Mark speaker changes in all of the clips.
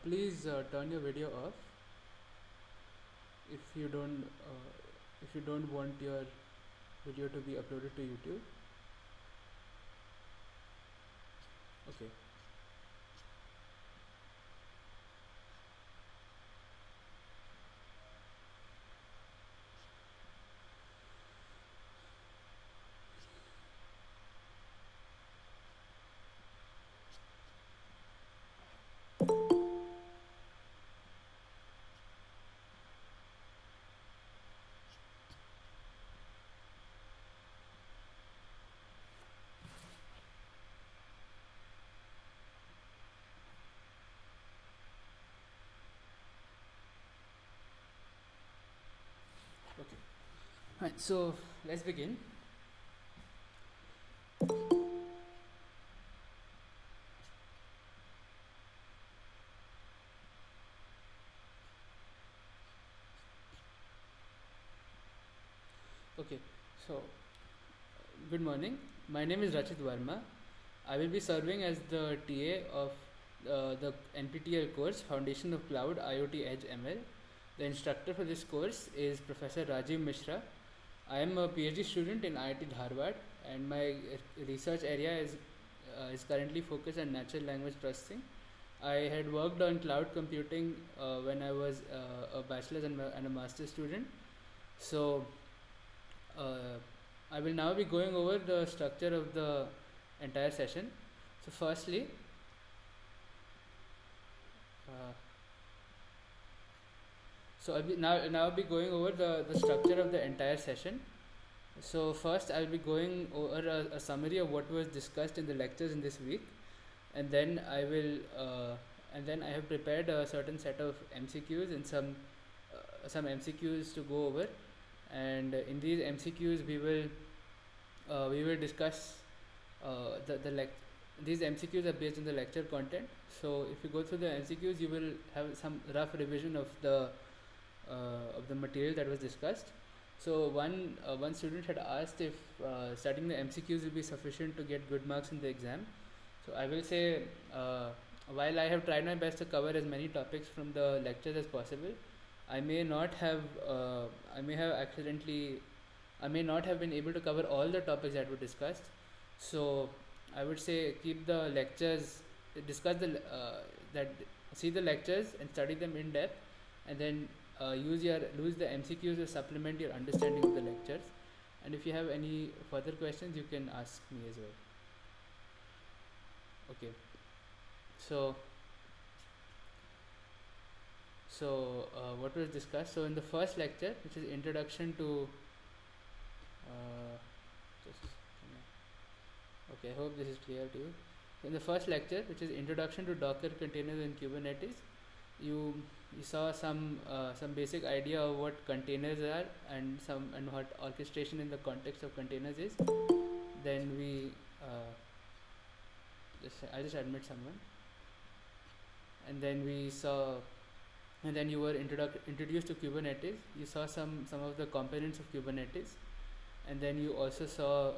Speaker 1: Please turn your video off if you don't want your video to be uploaded to YouTube. Okay. Okay. Right. So let's begin. Okay. So good morning. My name is Rachit Verma. I will be serving as the TA of the NPTEL course Foundation of Cloud IoT Edge ML. The instructor for this course is Professor Rajiv Mishra. I am a PhD student in IIT Dharwad, and my research area is currently focused on natural language processing. I had worked on cloud computing when I was a bachelor's and a master's student. So uh, I will now be going over the structure of the entire session. So firstly, uh, I'll be going over the structure of the entire session. So first I'll be going over a summary of what was discussed in the lectures in this week, and then I have prepared a certain set of MCQs and some MCQs to go over, and in these MCQs we will discuss the these MCQs are based on the lecture content. So if you go through the MCQs, you will have some rough revision of the material that was discussed. So one student had asked if studying the MCQs will be sufficient to get good marks in the exam. So I will say, while I have tried my best to cover as many topics from the lectures as possible, I may not have I may have accidentally I may not have been able to cover all the topics that were discussed. So I would say keep the lectures, discuss the that see the lectures and study them in depth, and then use the MCQs to supplement your understanding of the lectures. And if you have any further questions, you can ask me as well. Okay. So what was discussed? So in the first lecture, which is introduction to just okay, I hope this is clear to you. So in the first lecture, which is introduction to Docker containers and Kubernetes, you saw some basic idea of what containers are and what orchestration in the context of containers is. Then I'll just admit someone, and then we saw, and then you were introduced to Kubernetes. You saw some of the components of Kubernetes, and then you also saw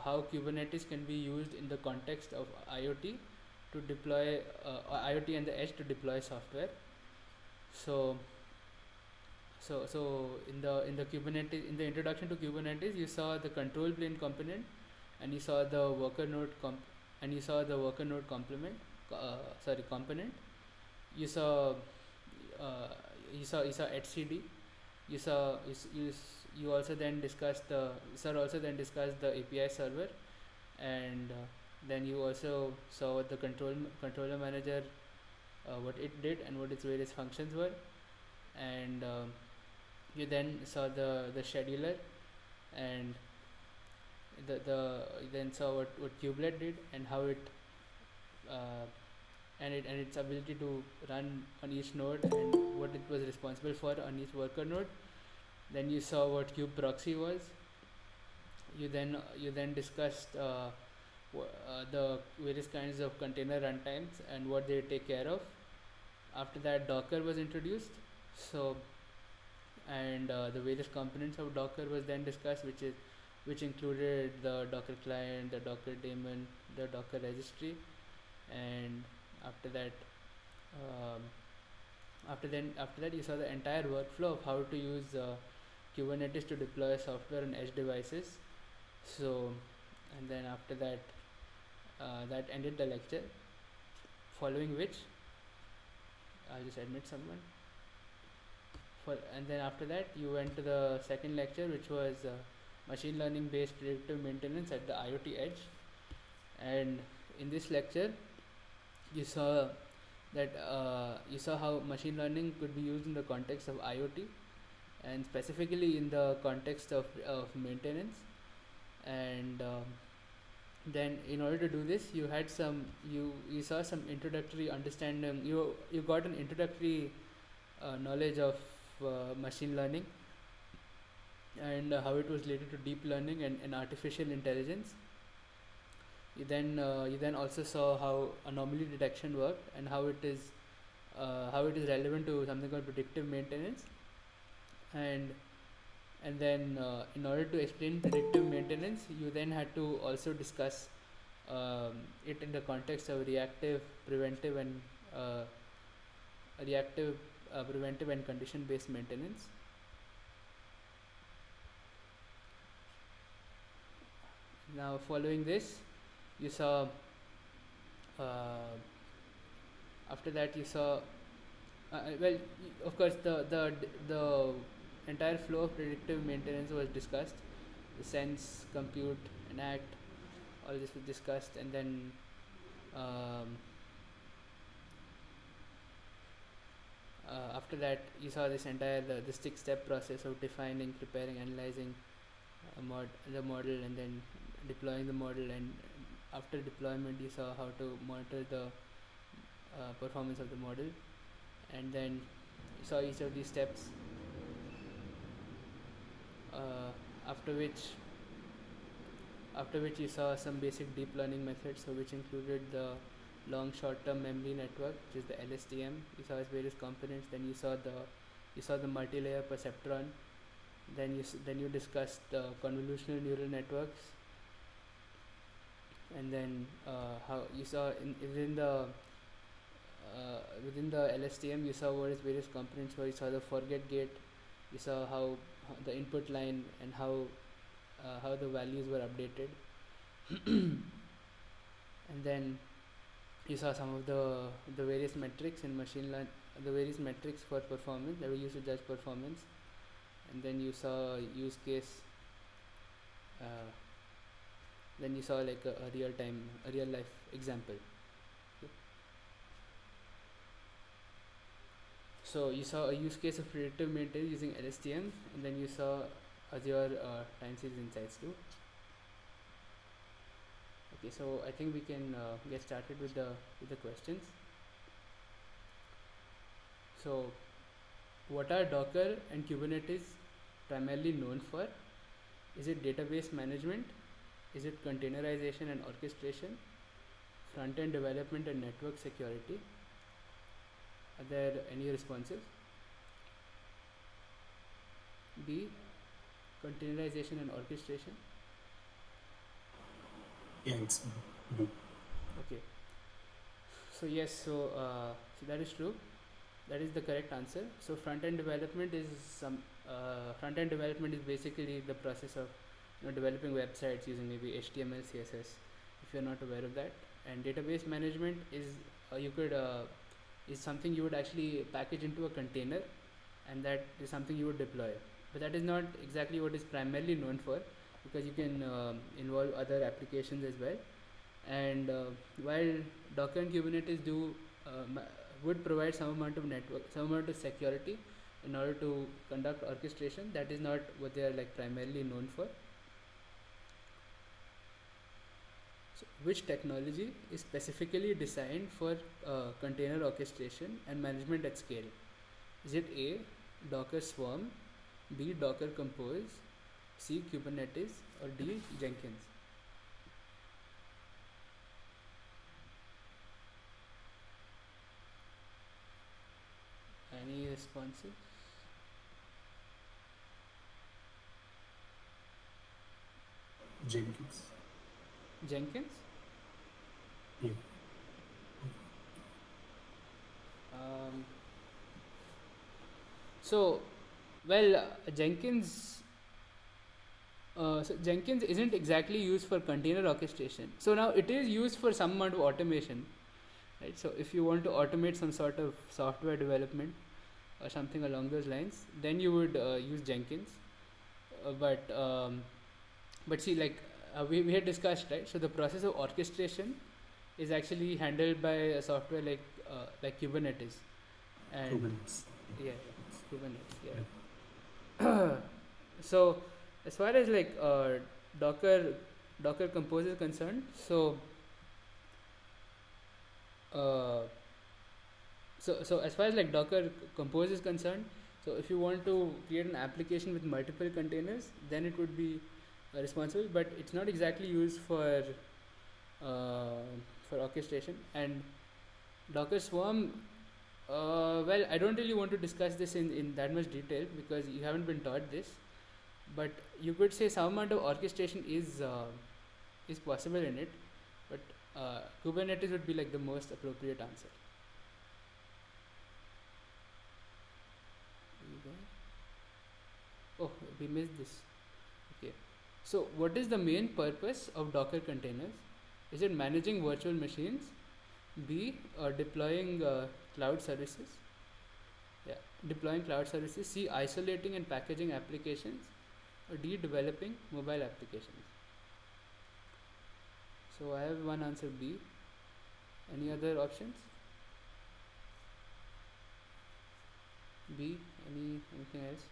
Speaker 1: how Kubernetes can be used in the context of IoT to deploy IoT and the edge to deploy software. So in the Kubernetes, in the introduction to Kubernetes, you saw the control plane component, and you saw the worker node complement component. You saw you saw etcd. You also then discussed the API server, and then you also saw what the controller manager, what it did and what its various functions were, and you then saw the scheduler, and you then saw what kubelet did and how it and its ability to run on each node and what it was responsible for on each worker node. Then you saw what kube proxy was. You then discussed the various kinds of container runtimes and what they take care of. After that, Docker was introduced. So and the various components of Docker was then discussed, which included the Docker client, the Docker daemon, the Docker registry, and after that, After that, you saw the entire workflow of how to use Kubernetes to deploy software on edge devices. So, and then after that, that ended the lecture. Following which, I'll just admit someone. And then after that, you went to the second lecture, which was machine learning based predictive maintenance at the IoT edge. And in this lecture, you saw that you saw how machine learning could be used in the context of IoT, and specifically in the context of maintenance. And then in order to do this, you had some you saw some introductory understanding. You got an introductory knowledge of machine learning, and how it was related to deep learning and artificial intelligence. You then also saw how anomaly detection worked, and how it is relevant to something called predictive maintenance. And then in order to explain predictive maintenance, you then had to also discuss it in the context of reactive, preventive, and condition based maintenance. Now, following this, you saw after that you saw well, of course, the entire flow of predictive maintenance was discussed. The sense, compute, and act, all this was discussed. And then after that, you saw this entire the 6-step process of defining, preparing, analyzing the model, and then deploying the model. And after deployment, you saw how to monitor the performance of the model. And then you saw each of these steps, after which you saw some basic deep learning methods, so which included the long short-term memory network, which is the LSTM. You saw its various components. Then you saw the multi-layer perceptron. Then you discussed the convolutional neural networks. And then how you saw within the LSTM, you saw what its various components were. You saw the forget gate. You saw how the input line, and how the values were updated. And then you saw some of the various metrics in machine learning, the various metrics for performance that were used to judge performance. And then you saw use case. Then you saw like a real life example. So you saw a use case of predictive maintenance using LSTM, and then you saw Azure time series insights too. Okay, so I think we can get started with the questions. So, what are Docker and Kubernetes primarily known for? Is it database management? Is it containerization and orchestration? Front-end development and network security? Are there any responses? B. Containerization and orchestration?
Speaker 2: Yeah, it's
Speaker 1: Okay. So yes, so that is true. That is the correct answer. So front-end development is basically the process of developing websites using maybe HTML, CSS, if you're not aware of that. And database management is is something you would actually package into a container, and that is something you would deploy. But that is not exactly what is primarily known for, because you can involve other applications as well. And while Docker and Kubernetes would provide some amount of security in order to conduct orchestration, that is not what they are like primarily known for. So which technology is specifically designed for container orchestration and management at scale? Is it A. Docker Swarm, B. Docker Compose, C. Kubernetes, or D. Jenkins? Any responses?
Speaker 2: Jenkins.
Speaker 1: Jenkins?
Speaker 2: Yeah.
Speaker 1: So, well, Jenkins isn't exactly used for container orchestration. So now it is used for some amount of automation, right? So if you want to automate some sort of software development or something along those lines, then you would use Jenkins. But see, like we had discussed, right? So the process of orchestration is actually handled by a software like Kubernetes, and
Speaker 2: Kubernetes.
Speaker 1: yeah, Kubernetes, yeah. So as far as Docker Docker Compose is concerned, uh, so as far as like Docker Compose is concerned, so if you want to create an application with multiple containers, then it would be responsible, but it's not exactly used uh, for orchestration. And Docker Swarm, well, I don't really want to discuss this in that much detail because you haven't been taught this, but you could say some amount of orchestration is possible in it, but Kubernetes would be like the most appropriate answer. Oh, we missed this. Okay. So, what is the main purpose of Docker containers? Is it managing virtual machines? B. Deploying cloud services? Yeah, deploying cloud services. C. Isolating and packaging applications. Or D. Developing mobile applications. So, I have one answer B. Any other options? B. Anything else?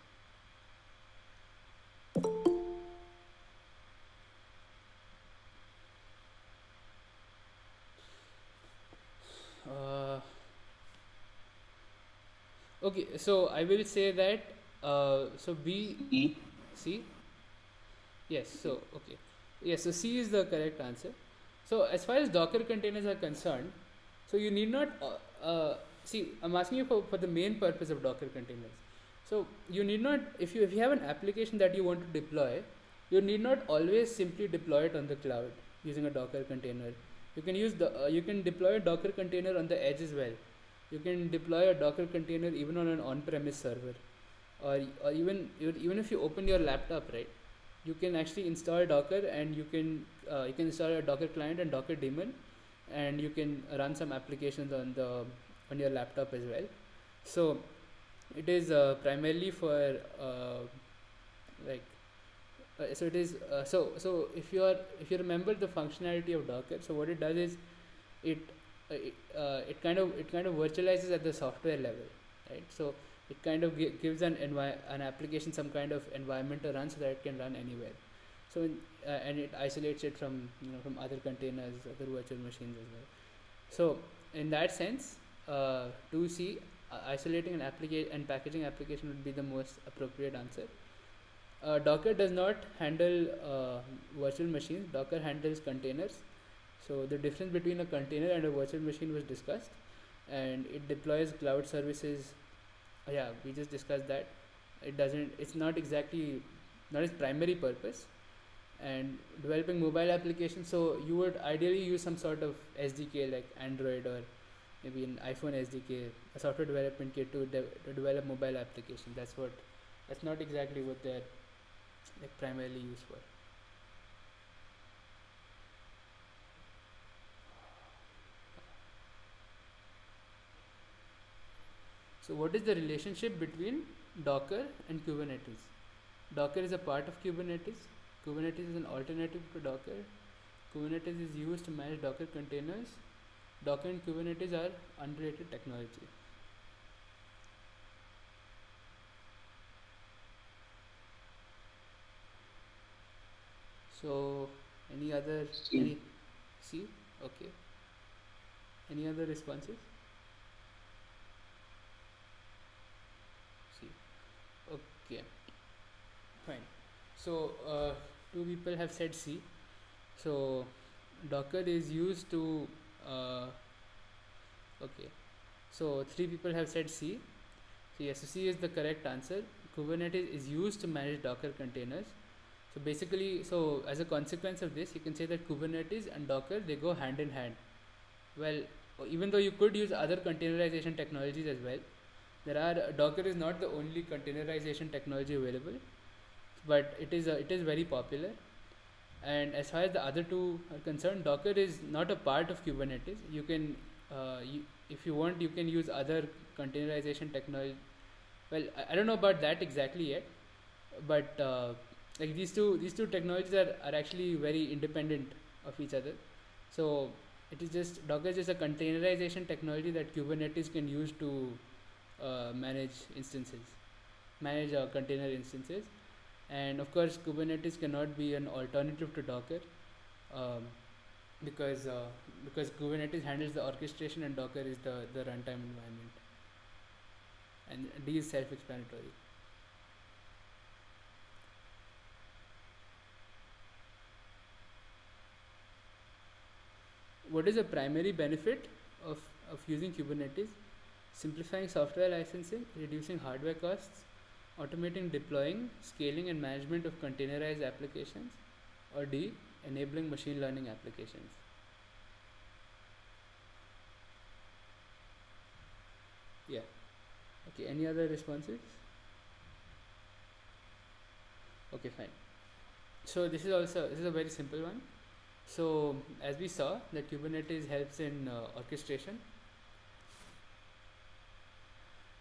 Speaker 1: Uh, okay, so I will say that so B,
Speaker 2: E.
Speaker 1: C. Yes, so okay. Yes, so C is the correct answer. So as far as Docker containers are concerned, so you need not see. I'm asking you for the main purpose of Docker containers. So you need not, if you have an application that you want to deploy, you need not always simply deploy it on the cloud using a Docker container. You can deploy a Docker container on the edge as well. You can deploy a Docker container even on an on-premise server, or even if you open your laptop, right? You can actually install Docker, and you can install a Docker client and Docker daemon, and you can run some applications on your laptop as well. So it is primarily for like so it is if you remember the functionality of Docker, so what it does is it it kind of virtualizes at the software level, right? So it kind of gives an application some kind of environment to run so that it can run anywhere. So and it isolates it from from other containers, other virtual machines as well. So in that sense, to see isolating an application and packaging application would be the most appropriate answer. Docker does not handle virtual machines. Docker handles containers. So the difference between a container and a virtual machine was discussed, and it deploys cloud services. Yeah, we just discussed that. It doesn't. It's not exactly not its primary purpose. And developing mobile applications. So you would ideally use some sort of SDK like Android or maybe an iPhone SDK, a software development kit to develop mobile applications. That's not exactly what they're like primarily used for. So what is the relationship between Docker and Kubernetes? Docker is a part of Kubernetes. Kubernetes is an alternative to Docker. Kubernetes is used to manage Docker containers. Docker and Kubernetes are unrelated technology. So any other
Speaker 2: C.
Speaker 1: any C? Okay. Any other responses? C. Okay. Fine. So two people have said C. So Docker is used to okay. So three people have said C. So yes, so C is the correct answer. Kubernetes is used to manage Docker containers. So basically, so as a consequence of this, you can say that Kubernetes and Docker, they go hand in hand. Well, even though you could use other containerization technologies as well, There are Docker is not the only containerization technology available, but it is very popular. And as far as the other two are concerned, Docker is not a part of Kubernetes. You can, if you want, you can use other containerization technology. Well, I don't know about that exactly yet, but like these two technologies are actually very independent of each other. So it is just Docker is just a containerization technology that Kubernetes can use to manage instances, manage container instances. And of course Kubernetes cannot be an alternative to Docker, um, because Kubernetes handles the orchestration and Docker is the runtime environment, and D is self-explanatory. What is the primary benefit of, using Kubernetes? Simplifying software licensing, reducing hardware costs, automating deploying, scaling, and management of containerized applications, or D, enabling machine learning applications. Yeah. Okay. Any other responses? Okay, fine. So this is a very simple one. So as we saw that Kubernetes helps in orchestration.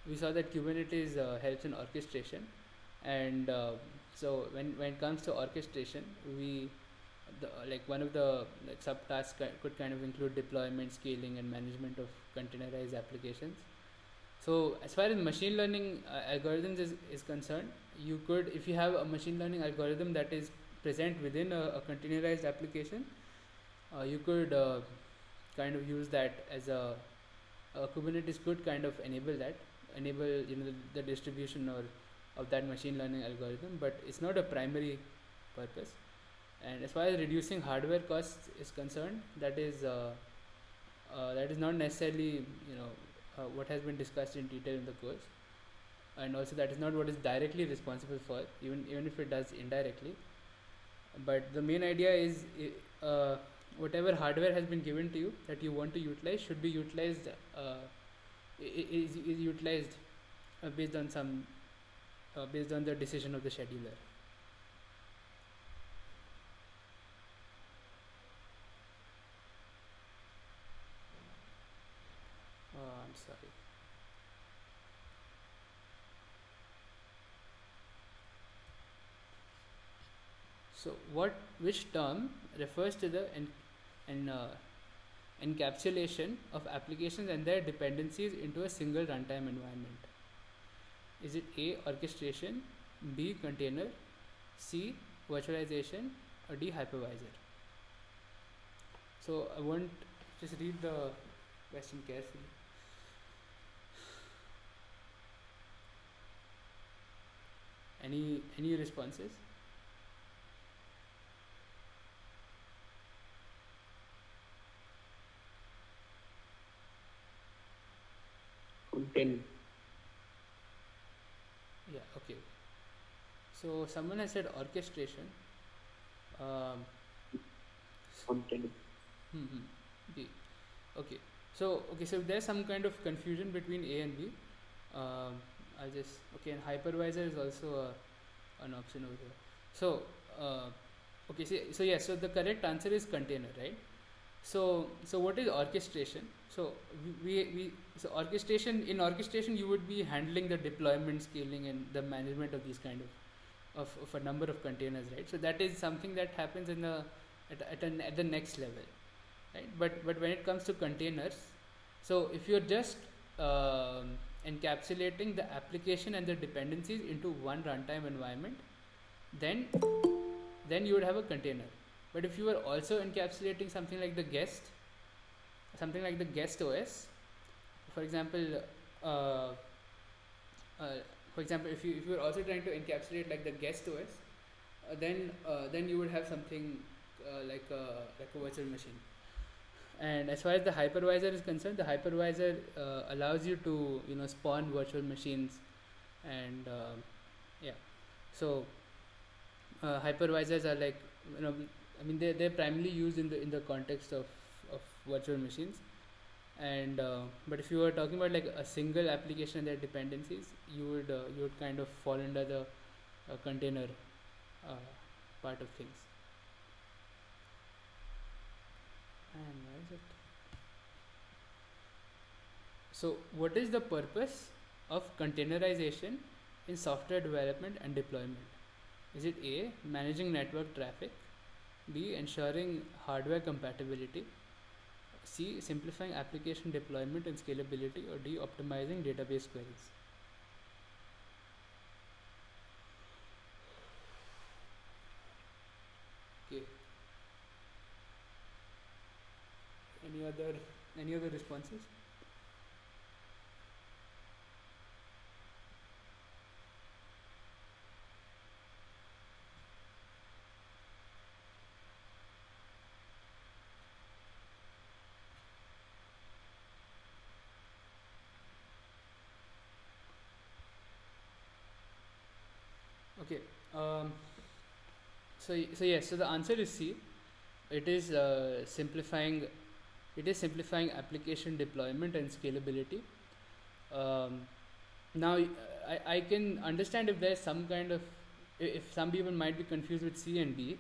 Speaker 1: We saw that Kubernetes helps in orchestration, and so when it comes to orchestration, like one of the like subtasks could kind of include deployment, scaling, and management of containerized applications. So as far as machine learning algorithms is concerned, you could, if you have a machine learning algorithm that is present within a containerized application, you could kind of use that as Kubernetes could kind of enable that, enable the distribution or of that machine learning algorithm, but it's not a primary purpose. And as far as reducing hardware costs is concerned, that is not necessarily what has been discussed in detail in the course, and also that is not what is directly responsible for, even if it does indirectly. But the main idea is whatever hardware has been given to you that you want to utilize should be utilized, is utilized based on some based on the decision of the scheduler. I'm sorry. So which term refers to the encapsulation of applications and their dependencies into a single runtime environment? Is it A, orchestration, B, container, C, virtualization, or D, hypervisor? So I want just read the question carefully. Any responses?
Speaker 2: Container.
Speaker 1: Yeah. Okay. So someone has said orchestration. Um,
Speaker 2: Container.
Speaker 1: B. Okay. So so there's some kind of confusion between A and B. I'll just okay. And hypervisor is also an option over here. So okay. So yes. So the correct answer is container, right? So what is orchestration? So we so orchestration you would be handling the deployment, scaling, and the management of these kind of a number of containers, right? So that is something that happens in the at the next level, right? But when it comes to containers, so if you're just encapsulating the application and the dependencies into one runtime environment, then you would have a container. But if you are also encapsulating something like the guest OS, for example, uh, if you are also trying to encapsulate like the guest OS, then you would have something like a virtual machine. And as far as the hypervisor is concerned, the hypervisor allows you to spawn virtual machines, and yeah. So hypervisors are like, I mean they're primarily used in the context of virtual machines, and but if you were talking about like a single application and their dependencies, you would kind of fall under the container uh, part of things. And why is it? So, what is the purpose of containerization in software development and deployment? Is it A, managing network traffic, B, ensuring hardware compatibility, C, simplifying application deployment and scalability, or D, optimizing database queries? Okay. Any other responses? Okay. Um, so yes. So the answer is C. It is simplifying. It is simplifying application deployment and scalability. Um, now I can understand if there's some kind of, if some people might be confused with C and D.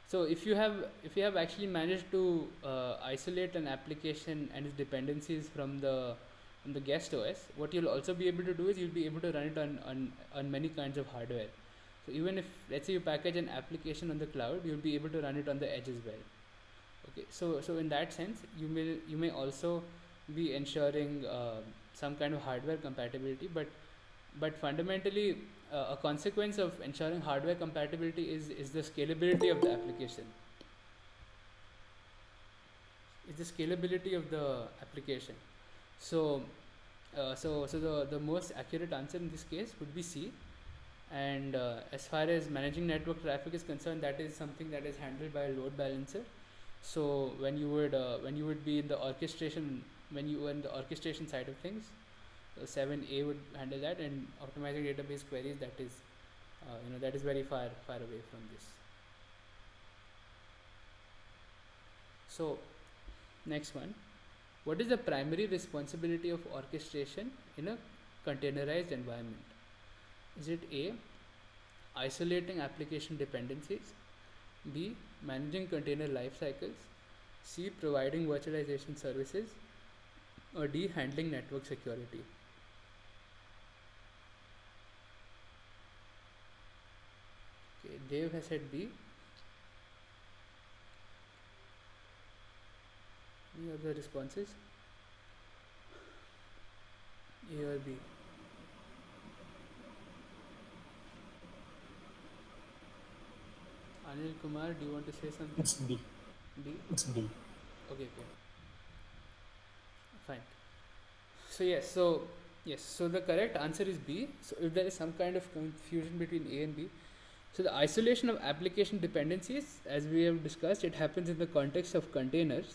Speaker 1: So if you have actually managed to isolate an application and its dependencies from the guest OS, what you'll also be able to do is you'll be able to run it on many kinds of hardware. So even if, let's say, you package an application on the cloud, you'll be able to run it on the edge as well. Okay, so in that sense, you may also be ensuring some kind of hardware compatibility, but fundamentally, a consequence of ensuring hardware compatibility is the scalability of the application. Is the scalability of the application. So, the most accurate answer in this case would be C. And as far as managing network traffic is concerned, that is something that is handled by a load balancer. So when you would be in the orchestration, when you were in the orchestration side of things, 7A would handle that, and optimizing database queries, that is that is very far away from this. So next one, what is the primary responsibility of orchestration in a containerized environment? Is it A, isolating application dependencies, B, managing container life cycles, C, providing virtualization services, or D, handling network security? Okay, Dave has said B. Any other responses? A or B? Anil Kumar, do you want to say something?
Speaker 2: It's D.
Speaker 1: D?
Speaker 2: It's D.
Speaker 1: Okay, fine. So the correct answer is B. So if there is some kind of confusion between A and B, so the isolation of application dependencies, as we have discussed, it happens in the context of containers.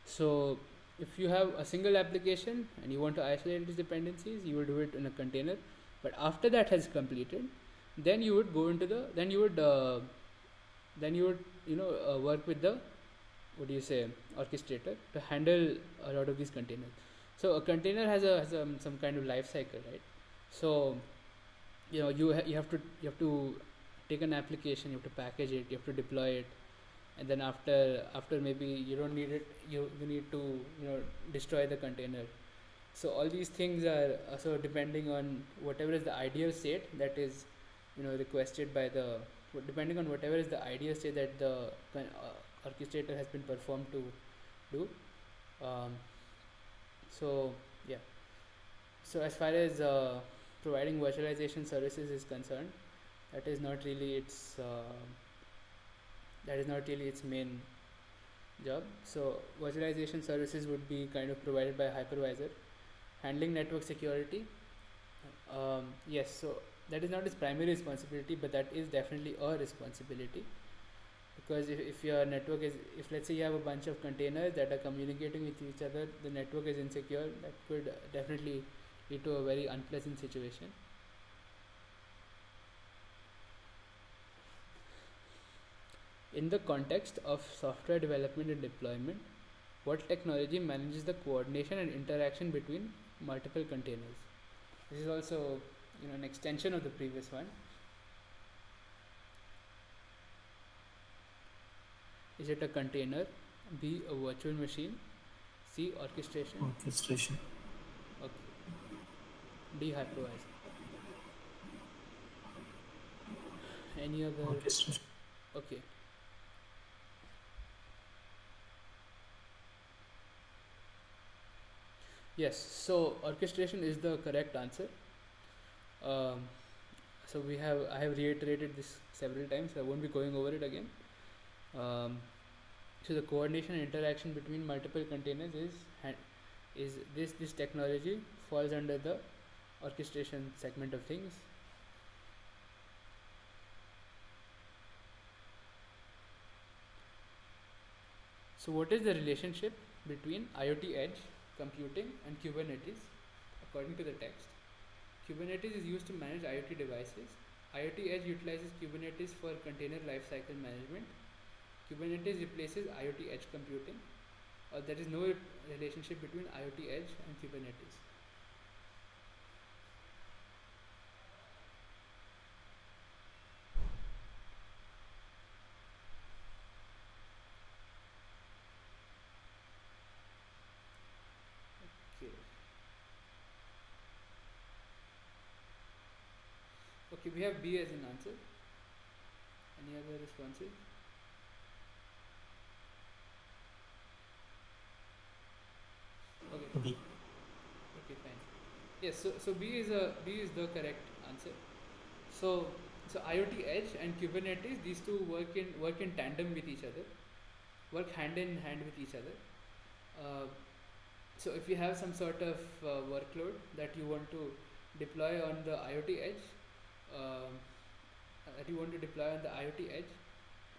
Speaker 1: So if you have a single application and you want to isolate its dependencies, you will do it in a container. But after that has completed, then you would go into the then you would work with the, what do you say, orchestrator to handle a lot of these containers. So a container has some kind of life cycle, right? So you have to take an application, you have to package it, you have to deploy it, and then after maybe you don't need it, you need to destroy the container. So all these things are so depending on whatever is the ideal state that is requested by the, depending on whatever is the ideal state that the orchestrator has been performed to do. um, so yeah, so as far as providing virtualization services is concerned, that is not really its main job. So virtualization services would be kind of provided by hypervisor. Handling network security, yes, so that is not its primary responsibility, but that is definitely a responsibility, because if your network is, if let's say you have a bunch of containers that are communicating with each other, the network is insecure, that could definitely lead to a very unpleasant situation. In the context of software development and deployment, What technology manages the coordination and interaction between multiple containers? This is also, an extension of the previous one. Is it a container? B, a virtual machine? C, orchestration?
Speaker 2: Orchestration.
Speaker 1: Okay. D, hypervisor. Any other?
Speaker 2: Orchestration.
Speaker 1: Okay. Yes, so orchestration is the correct answer. Um, so I have reiterated this several times, so I won't be going over it again. Um, so the coordination and interaction between multiple containers is this technology falls under the orchestration segment of things. So what is the relationship between IoT edge computing and Kubernetes according to the text? Kubernetes is used to manage IoT devices. IoT edge utilizes Kubernetes for container lifecycle management. Kubernetes replaces IoT edge computing. There is no relationship between IoT edge and Kubernetes. Okay. Okay, we have B as an answer. Any other responses? Okay.
Speaker 2: B.
Speaker 1: Okay, fine. Yes, so B is the correct answer. So IoT Edge and Kubernetes, these two work in tandem with each other, work hand in hand with each other. Uh, so if you have some sort of workload that you want to deploy on the IoT Edge, um,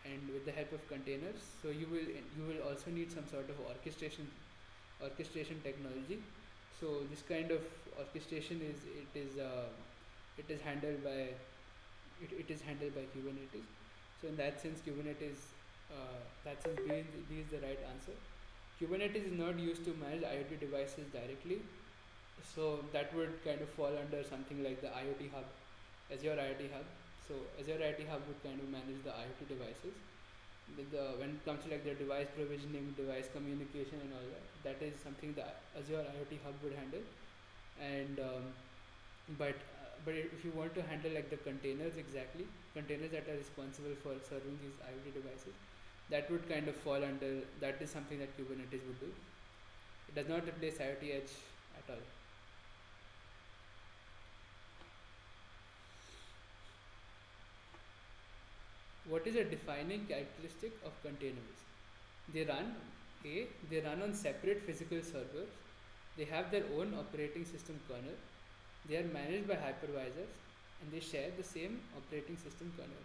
Speaker 1: and with the help of containers, so you will also need some sort of orchestration technology. So this kind of orchestration it is handled by it is handled by Kubernetes. So in that sense, B is the right answer. Kubernetes is not used to manage IoT devices directly, so that would kind of fall under something like the IoT hub, Azure IoT hub. So Azure IoT hub would kind of manage the IoT devices. When it comes to like the device provisioning, device communication, and all that, that is something that Azure IoT hub would handle. And but if you want to handle like the containers exactly, containers that are responsible for serving these IoT devices, that would kind of fall under, that is something that Kubernetes would do. It does not replace IoT Edge at all. What is a defining characteristic of containers? They run they run on separate physical servers. They have their own operating system kernel. They are managed by hypervisors and they share the same operating system kernel.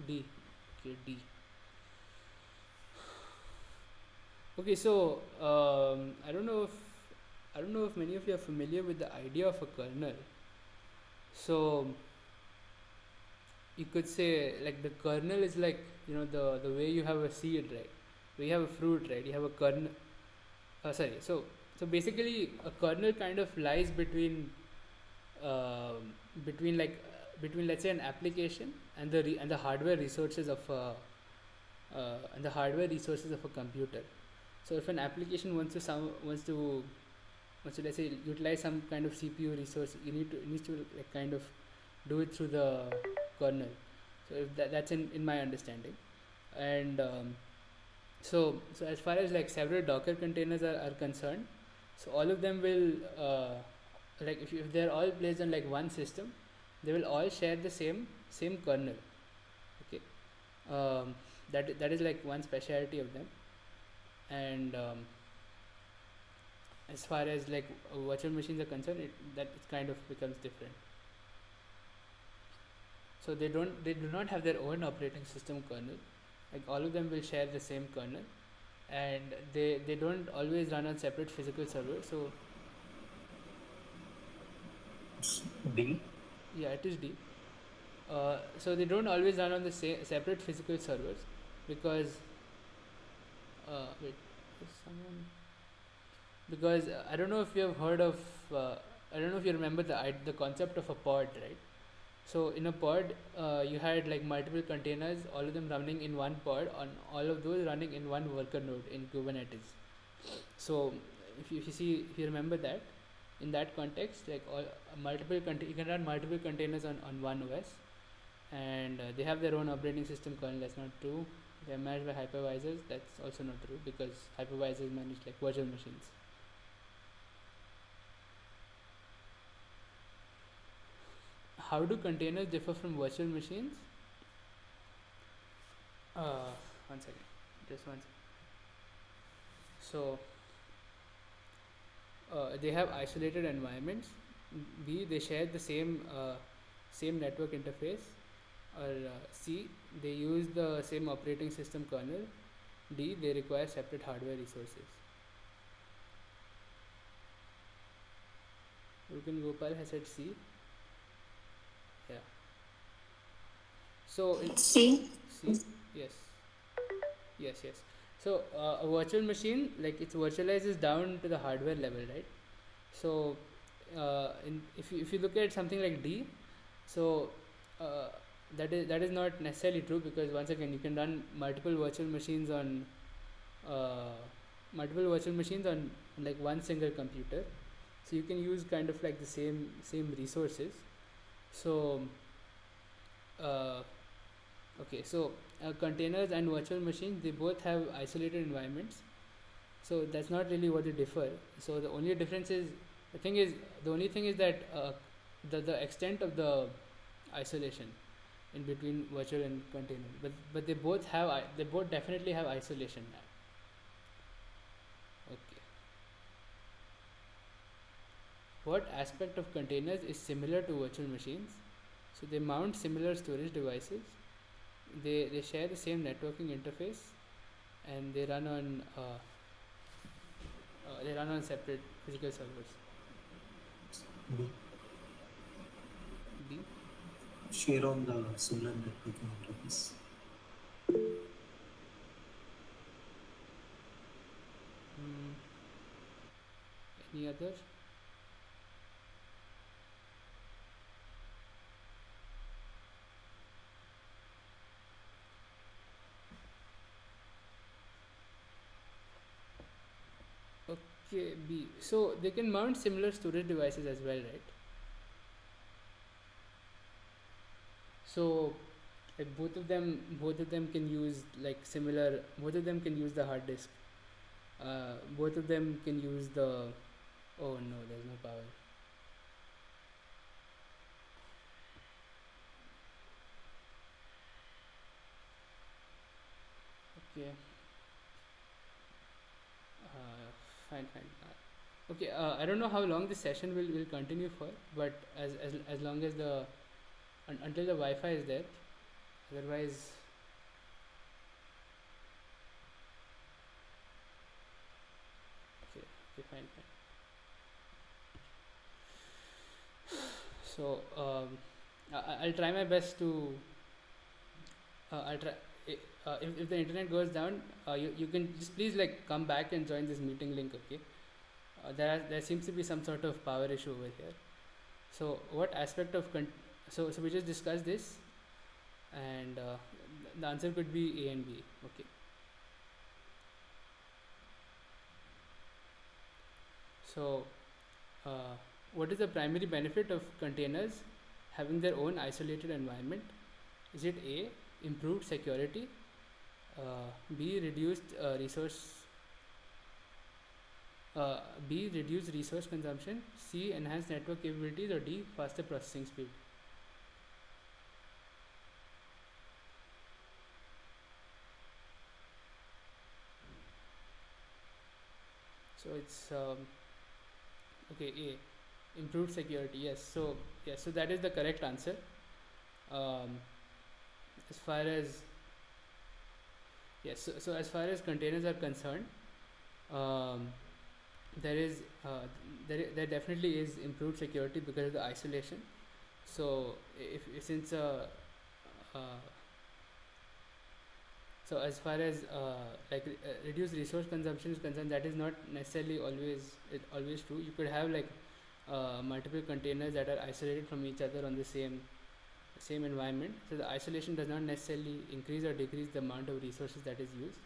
Speaker 1: D. Okay, D. Okay, so I don't know if many of you are familiar with the idea of a kernel. So you could say like the kernel is like, the way you have a seed, right? We have a fruit, right? You have a kernel. Sorry. So basically, a kernel kind of lies um between, let's say, an application and the hardware resources of a computer. So if an application wants to, let's say, utilize some kind of CPU resource, it needs to like kind of do it through the kernel. So if that's in my understanding. And so as far as like several Docker containers are concerned, so all of them will like if they're all placed on like one system, they will all share the same kernel. Okay. That is like one speciality of them. And as far as like virtual machines are concerned, that it kind of becomes different. So they do not have their own operating system kernel. Like all of them will share the same kernel, and they don't always run on separate physical servers. So
Speaker 2: D.
Speaker 1: yeah, it is D. So they don't always run on the separate physical servers because wait, is someone because I don't know if you have heard of I don't know if you remember the concept of a pod, right? So in a pod, you had like multiple containers, all of them running in one pod, on all of those running in one worker node in Kubernetes. So if you remember that, in that context, like all you can run multiple containers on one OS, and they have their own operating system kernel. That's not true. They are managed by hypervisors. That's also not true because hypervisors manage like virtual machines. How do containers differ from virtual machines? One second, just one second. So they have isolated environments. B, they share the same network interface. Or C, they use the same operating system kernel. D, they require separate hardware resources. Rupan Gopal has said C. Yeah. So in
Speaker 2: C.
Speaker 1: C, yes, yes. So a virtual machine, like it virtualizes down to the hardware level, right? So if you look at something like D, so uh, that is not necessarily true because once again you can run uh, multiple virtual machines on like one single computer, so you can use kind of like the same resources. So uh, okay, so containers and virtual machines, they both have isolated environments, so that's not really what they differ. So the only difference is the thing is the only thing is that the extent of the isolation in between virtual and container, but they both definitely have isolation now. Okay, what aspect of containers is similar to virtual machines? So they mount similar storage devices, they share the same networking interface, and they run on separate physical servers.
Speaker 2: D.
Speaker 1: B.
Speaker 2: Share on the similar networking interface.
Speaker 1: Mm, any other? Okay, B. So they can mount similar storage devices as well, right? So like both of them can use like similar. Both of them can use the hard disk. Both of them can use the. Oh no, there's no power. Okay. Fine. Okay. I don't know how long this session will continue for, but as long as until the Wi-Fi is there. Otherwise, fine. So I'll try my best to. I'll try. If the internet goes down, you can just please like come back and join this meeting link. Okay. There seems to be some sort of power issue over here. So what aspect of so we just discussed this, and the answer could be A and B. Okay. So uh, what is the primary benefit of containers having their own isolated environment? Is it A, improved security, B, reduced resource consumption, C, enhanced network capabilities, or D, faster processing speed? So it's okay, A, improved security. Yes, so that is the correct answer. um, as far as yes, so as far as containers are concerned, um, there is there definitely is improved security because of the isolation. So if since uh, so as far as reduced resource consumption is concerned, that is not necessarily always true. You could have like multiple containers that are isolated from each other on the same environment. So the isolation does not necessarily increase or decrease the amount of resources that is used.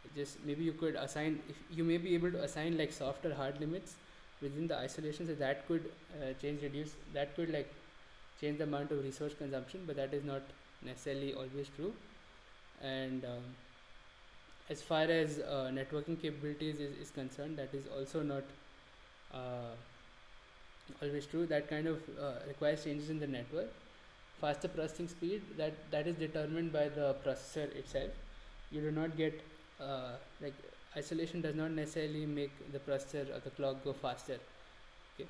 Speaker 1: It just maybe you could assign, if you may be able to assign like soft or hard limits within the isolation, so that could change the amount of resource consumption, but that is not necessarily always true. And as far as networking capabilities is concerned, that is also not uh, always true. That kind of requires changes in the network. Faster processing speed, that is determined by the processor itself. You do not get like isolation does not necessarily make the processor or the clock go faster. Okay.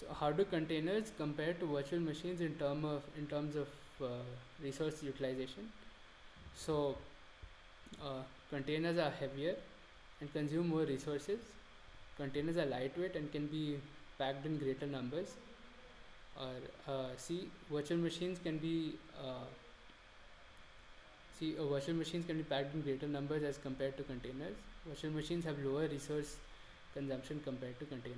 Speaker 1: So how do containers compare to virtual machines in terms of uh, resource utilization? So containers are heavier and consume more resources. Containers are lightweight and can be packed in greater numbers. Or virtual machines can be virtual machines can be packed in greater numbers as compared to containers. Virtual machines have lower resource consumption compared to containers.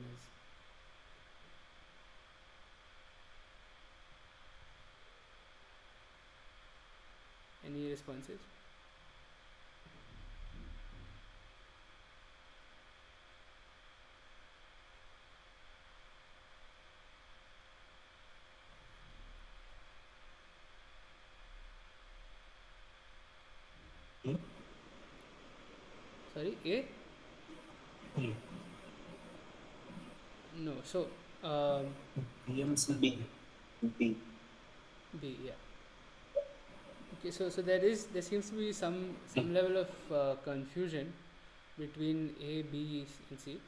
Speaker 1: Any responses?
Speaker 2: A,
Speaker 1: Sorry, A?
Speaker 2: A,
Speaker 1: No. So um,
Speaker 2: PM said
Speaker 3: B. B.
Speaker 1: B. Yeah. Okay. So there seems to be
Speaker 2: A.
Speaker 1: some level of confusion between A, B, and C.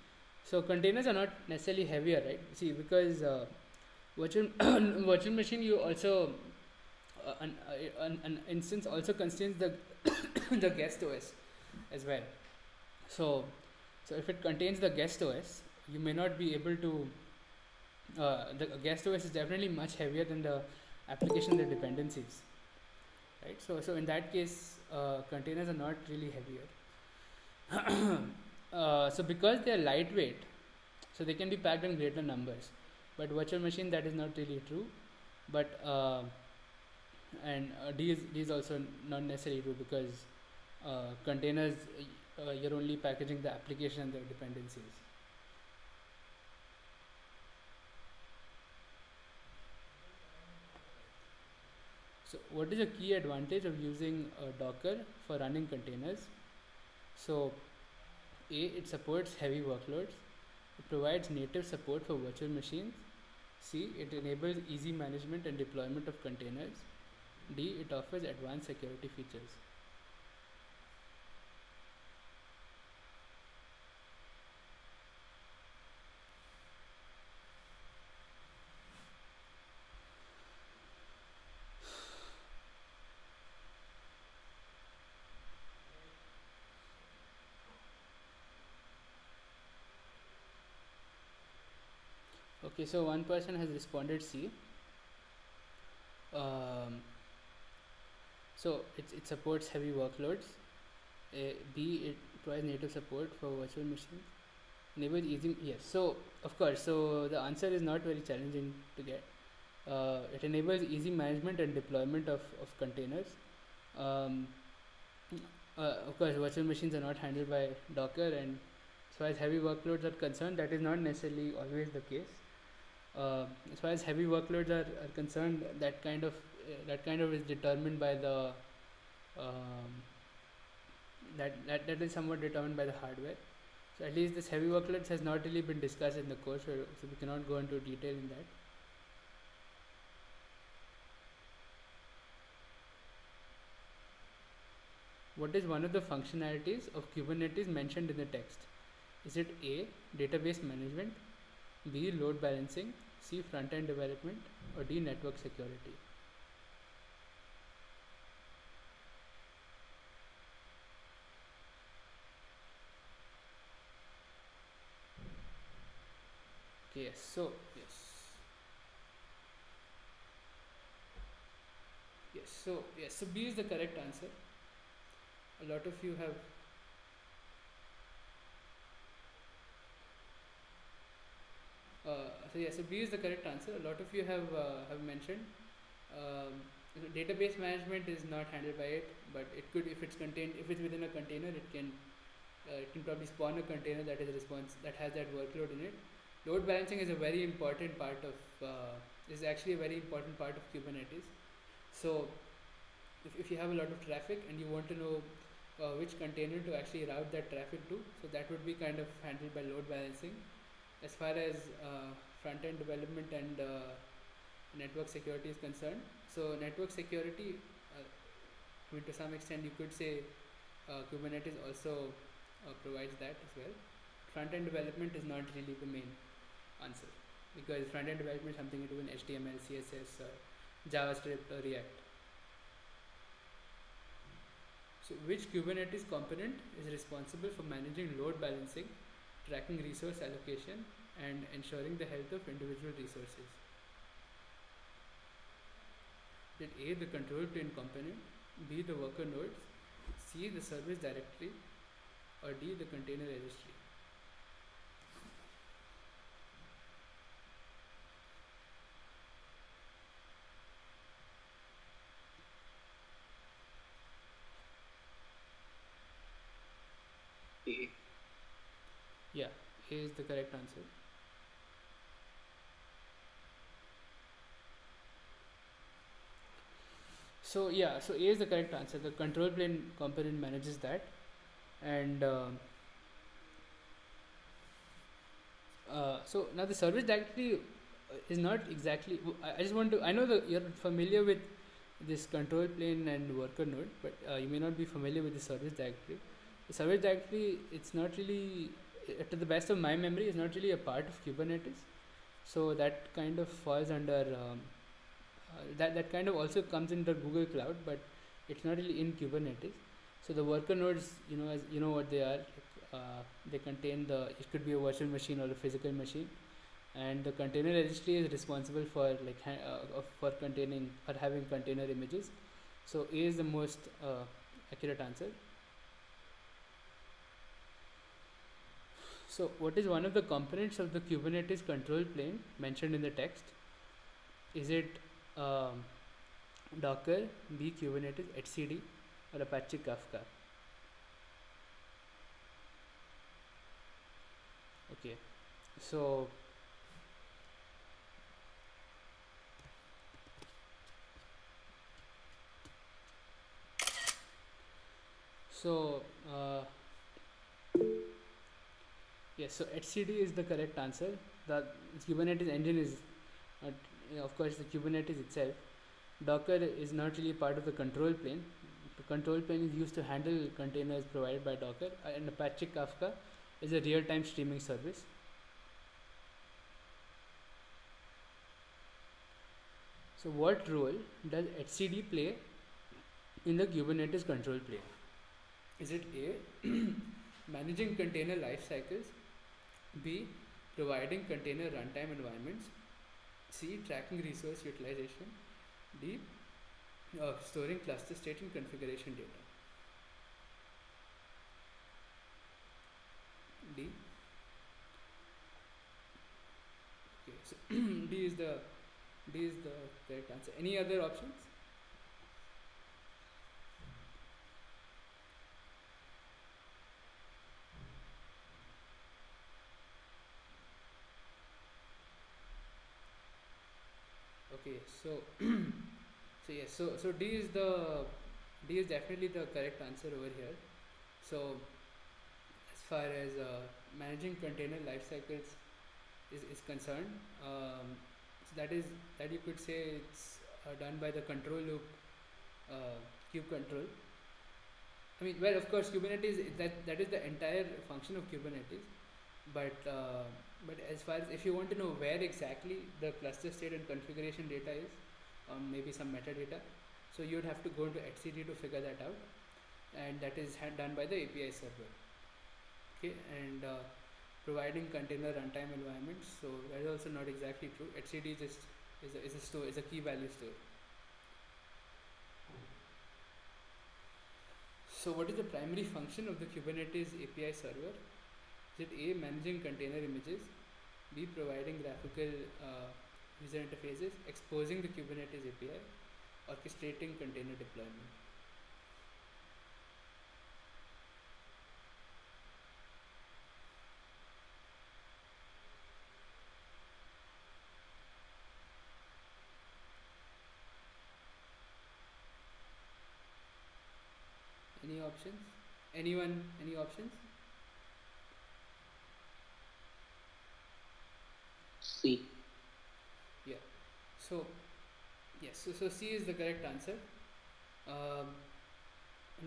Speaker 1: So containers are not necessarily heavier, right? See, because virtual virtual machine, you also an instance also contains the the guest OS as well. So if it contains the guest OS, you may not be able to. The guest OS is definitely much heavier than the application, the dependencies, right? So in that case, containers are not really heavier. So because they are lightweight, so they can be packed in greater numbers. But virtual machine, that is not really true. But and D is also not necessarily true, because containers, you're only packaging the application and the dependencies. So what is a key advantage of using Docker for running containers? So A, it supports heavy workloads. It provides native support for virtual machines. C, it enables easy management and deployment of containers. D, it offers advanced security features. Okay, so one person has responded C. Um, so it supports heavy workloads. B, it provides native support for virtual machines. Enable easy, yes. So of course, so the answer is not very challenging to get. It enables easy management and deployment of containers. Um, of course, virtual machines are not handled by Docker, and as far as heavy workloads are concerned, that is not necessarily always the case. As far as heavy workloads are concerned, that kind of is determined by the um, that is somewhat determined by the hardware. So at least this heavy workloads has not really been discussed in the course, so we cannot go into detail in that. What is one of the functionalities of Kubernetes mentioned in the text? Is it A, database management, B, load balancing, C, front end development, or D, network security? Okay, so B is the correct answer. A lot of you have so B is the correct answer. A lot of you have mentioned database management is not handled by it, but it could, if it's contained, if it's within a container, it can probably spawn a container that is that has that workload in it. Load balancing is a very important part of is actually a very important part of Kubernetes. So if you have a lot of traffic and you want to know which container to actually route that traffic to, so that would be kind of handled by load balancing. As far as front end development and network security is concerned, so network security, I mean, to some extent you could say Kubernetes also provides that as well. Front end development is not really the main answer, because front end development is something you do in HTML, CSS, JavaScript, or React. So which Kubernetes component is responsible for managing load balancing, tracking resource allocation, and ensuring the health of individual resources? Did A, the control plane component, B, the worker nodes, C, the service directory, or D, the container registry?
Speaker 2: A.
Speaker 1: Yeah, A is the correct answer. So A is the correct answer. The control plane component manages that, and so now the service directory is not exactly. I just want to. I know that you're familiar with this control plane and worker node, but you may not be familiar with the service directory. The service directory, it's not really, to the best of my memory, is not really a part of Kubernetes. So that kind of falls under that kind of also comes in the Google Cloud, but it's not really in Kubernetes. So the worker nodes, as you know what they are, they contain it could be a virtual machine or a physical machine, and the container registry is responsible for for containing or having container images. So A is the most accurate answer. So what is one of the components of the Kubernetes control plane mentioned in the text? Is it um, Docker, B, Kubernetes, etcd, or Apache Kafka? Okay, so so yes, so etcd is the correct answer. The Kubernetes engine is of course the Kubernetes itself. Docker is not really part of the control plane. The control plane is used to handle containers provided by Docker, and Apache Kafka is a real-time streaming service. So what role does etcd play in the Kubernetes control plane? Is it A, managing container life cycles, B, providing container runtime environments, C, tracking resource utilization, D, storing cluster state and configuration data? D. Okay, so D is the correct answer. Any other options? Okay, so so D is definitely the correct answer over here. So as far as managing container life cycles is concerned, so that you could say it's done by the control loop, kube control. I mean, well, of course, Kubernetes, that is the entire function of Kubernetes. but but as far as if you want to know where exactly the cluster state and configuration data is, maybe some metadata, so you would have to go into etcd to figure that out, and that is done by the API server. Okay, and providing container runtime environments, so that is also not exactly true. etcd just is a key value store. So what is the primary function of the Kubernetes API server? Is it A, managing container images, B, providing graphical user interfaces, exposing the Kubernetes API, orchestrating container deployment? Any options? Anyone? Any options?
Speaker 2: C.
Speaker 1: Yeah. So yes. So C is the correct answer. Um,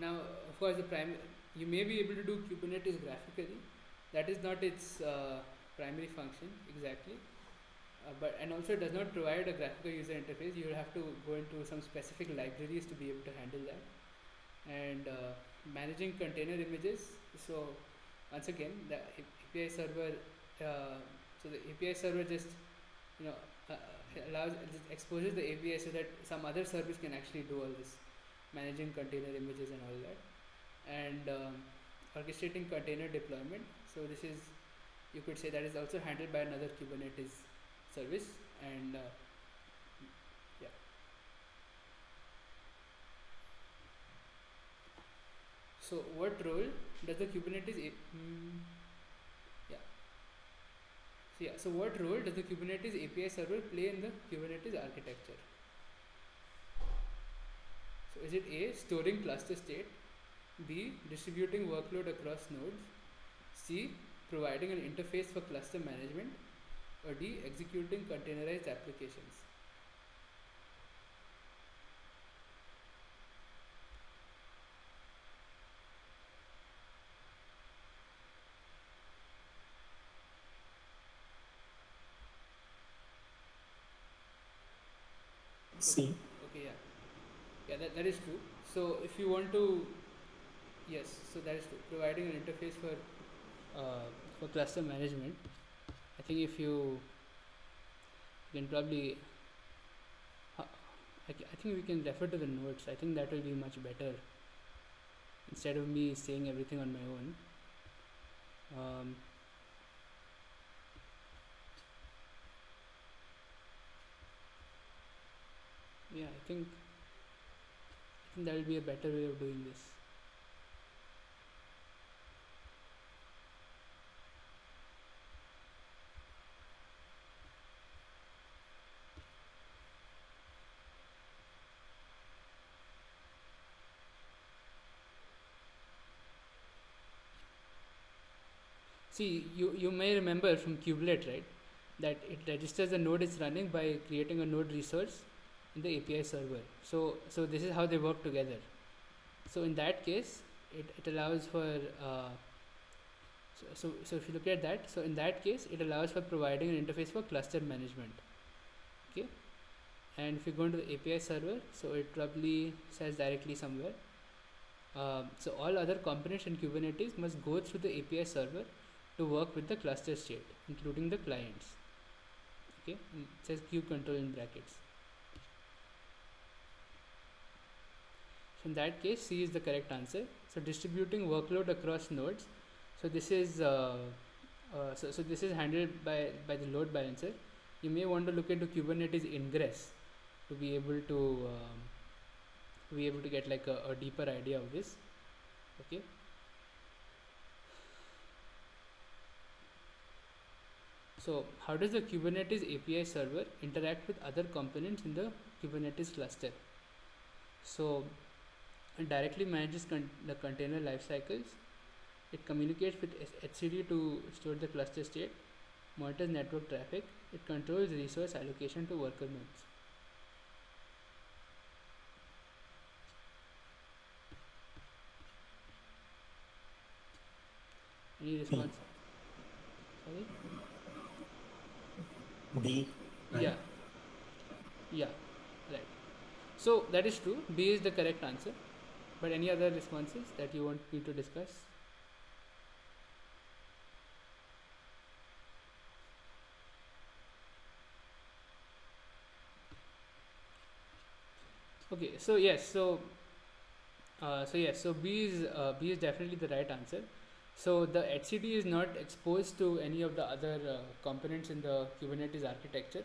Speaker 1: Now, of course, you may be able to do Kubernetes graphically. That is not its primary function exactly. But and also it does not provide a graphical user interface. You will have to go into some specific libraries to be able to handle that. And managing container images. So once again, the API server. So the API server just you know allows just exposes the API so that some other service can actually do all this managing container images and all that, and orchestrating container deployment. So this is, you could say, that is also handled by another Kubernetes service, and yeah. So what role does the yeah. So yeah. So what role does the Kubernetes API server play in the Kubernetes architecture? So is it A, storing cluster state, B, distributing workload across nodes, C, providing an interface for cluster management, or D, executing containerized applications? Okay,
Speaker 2: C.
Speaker 1: okay, yeah, yeah, that is true. So if you want to, yes, so that is true. Providing an interface for cluster management. I think if you can probably, I think we can refer to the notes. I think that will be much better instead of me saying everything on my own. Um, yeah, I think that will be a better way of doing this. See, you may remember from kubelet, right, that it registers the node is running by creating a node resource in the API server. So this is how they work together. So in that case, it allows for so if you look at that, so in that case it allows for providing an interface for cluster management. Okay, and if you go into the API server, so it probably says directly somewhere. So all other components in Kubernetes must go through the API server to work with the cluster state, including the clients. Okay, and it says kube control in brackets. So in that case, C is the correct answer. So distributing workload across nodes. So this is so this is handled by the load balancer. You may want to look into Kubernetes ingress to be able to get like a deeper idea of this. Okay. So how does the Kubernetes API server interact with other components in the Kubernetes cluster? So it directly manages the container life cycles. It communicates with etcd to store the cluster state, monitors network traffic. It controls resource allocation to worker nodes. Any
Speaker 2: B.
Speaker 1: response? Sorry.
Speaker 2: B, right?
Speaker 1: Yeah. Yeah. Right. So that is true. B is the correct answer. But any other responses that you want me to discuss? Okay. So B is definitely the right answer. So the HCD is not exposed to any of the other components in the Kubernetes architecture.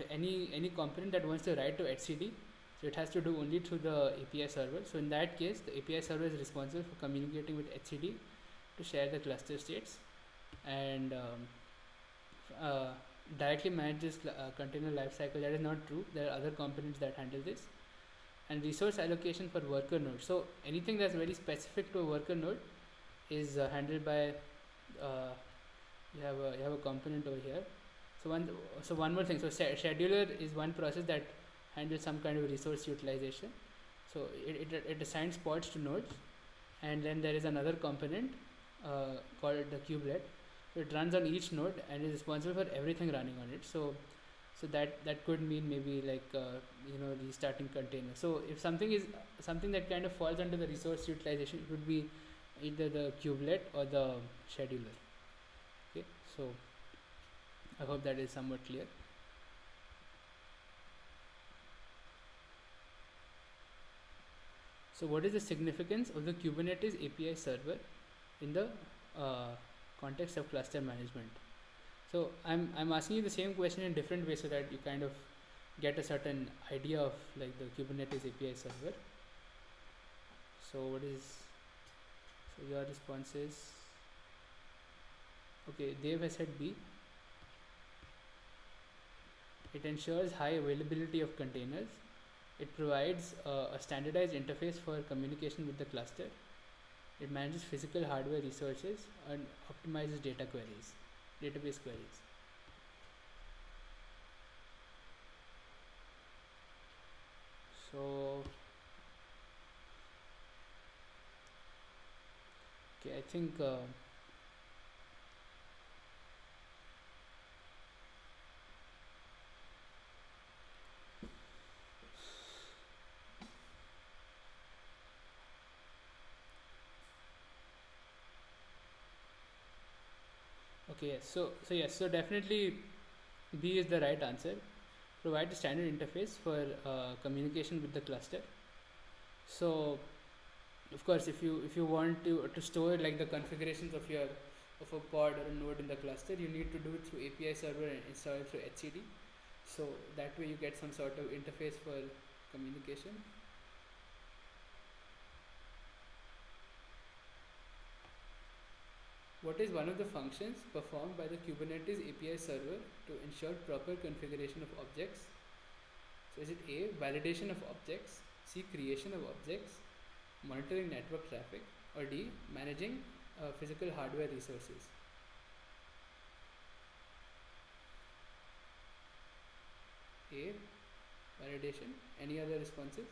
Speaker 1: Any component that wants to write to HCD, so it has to do only through the API server. So in that case, the API server is responsible for communicating with HCD to share the cluster states and uh, directly manages container lifecycle. That is not true. There are other components that handle this. And resource allocation for worker node. So anything that's very specific to a worker node is handled by you have a component over here. So one more thing. So scheduler is one process that handles some kind of resource utilization. So it assigns pods to nodes, and then there is another component called the kubelet. So it runs on each node and is responsible for everything running on it. So that could mean maybe like restarting container. So if something that kind of falls under the resource utilization, it would be either the kubelet or the scheduler. Okay, so I hope that is somewhat clear. So what is the significance of the Kubernetes API server in the uh, context of cluster management? So I'm asking you the same question in different ways so that you kind of get a certain idea of like the Kubernetes API server. So your response is okay. Dev has said B. It ensures high availability of containers. It provides a standardized interface for communication with the cluster. It manages physical hardware resources and optimizes database queries. So, okay, I think okay, yes. So definitely B is the right answer. Provide a standard interface for communication with the cluster. So of course, if you want to store like the configurations of a pod or a node in the cluster, you need to do it through API server and install it through HCD. So that way you get some sort of interface for communication. What is one of the functions performed by the Kubernetes API server to ensure proper configuration of objects? So is it A, validation of objects, C, creation of objects, monitoring network traffic, or D, managing physical hardware resources? A, validation. Any other responses?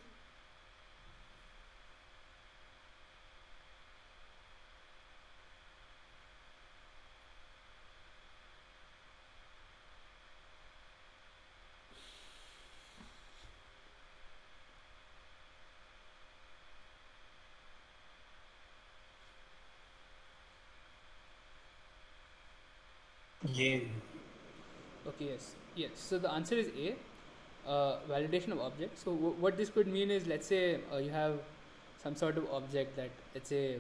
Speaker 2: Yeah.
Speaker 1: Okay, yes. So the answer is A, validation of objects. So what this could mean is, let's say you have some sort of object that, let's say,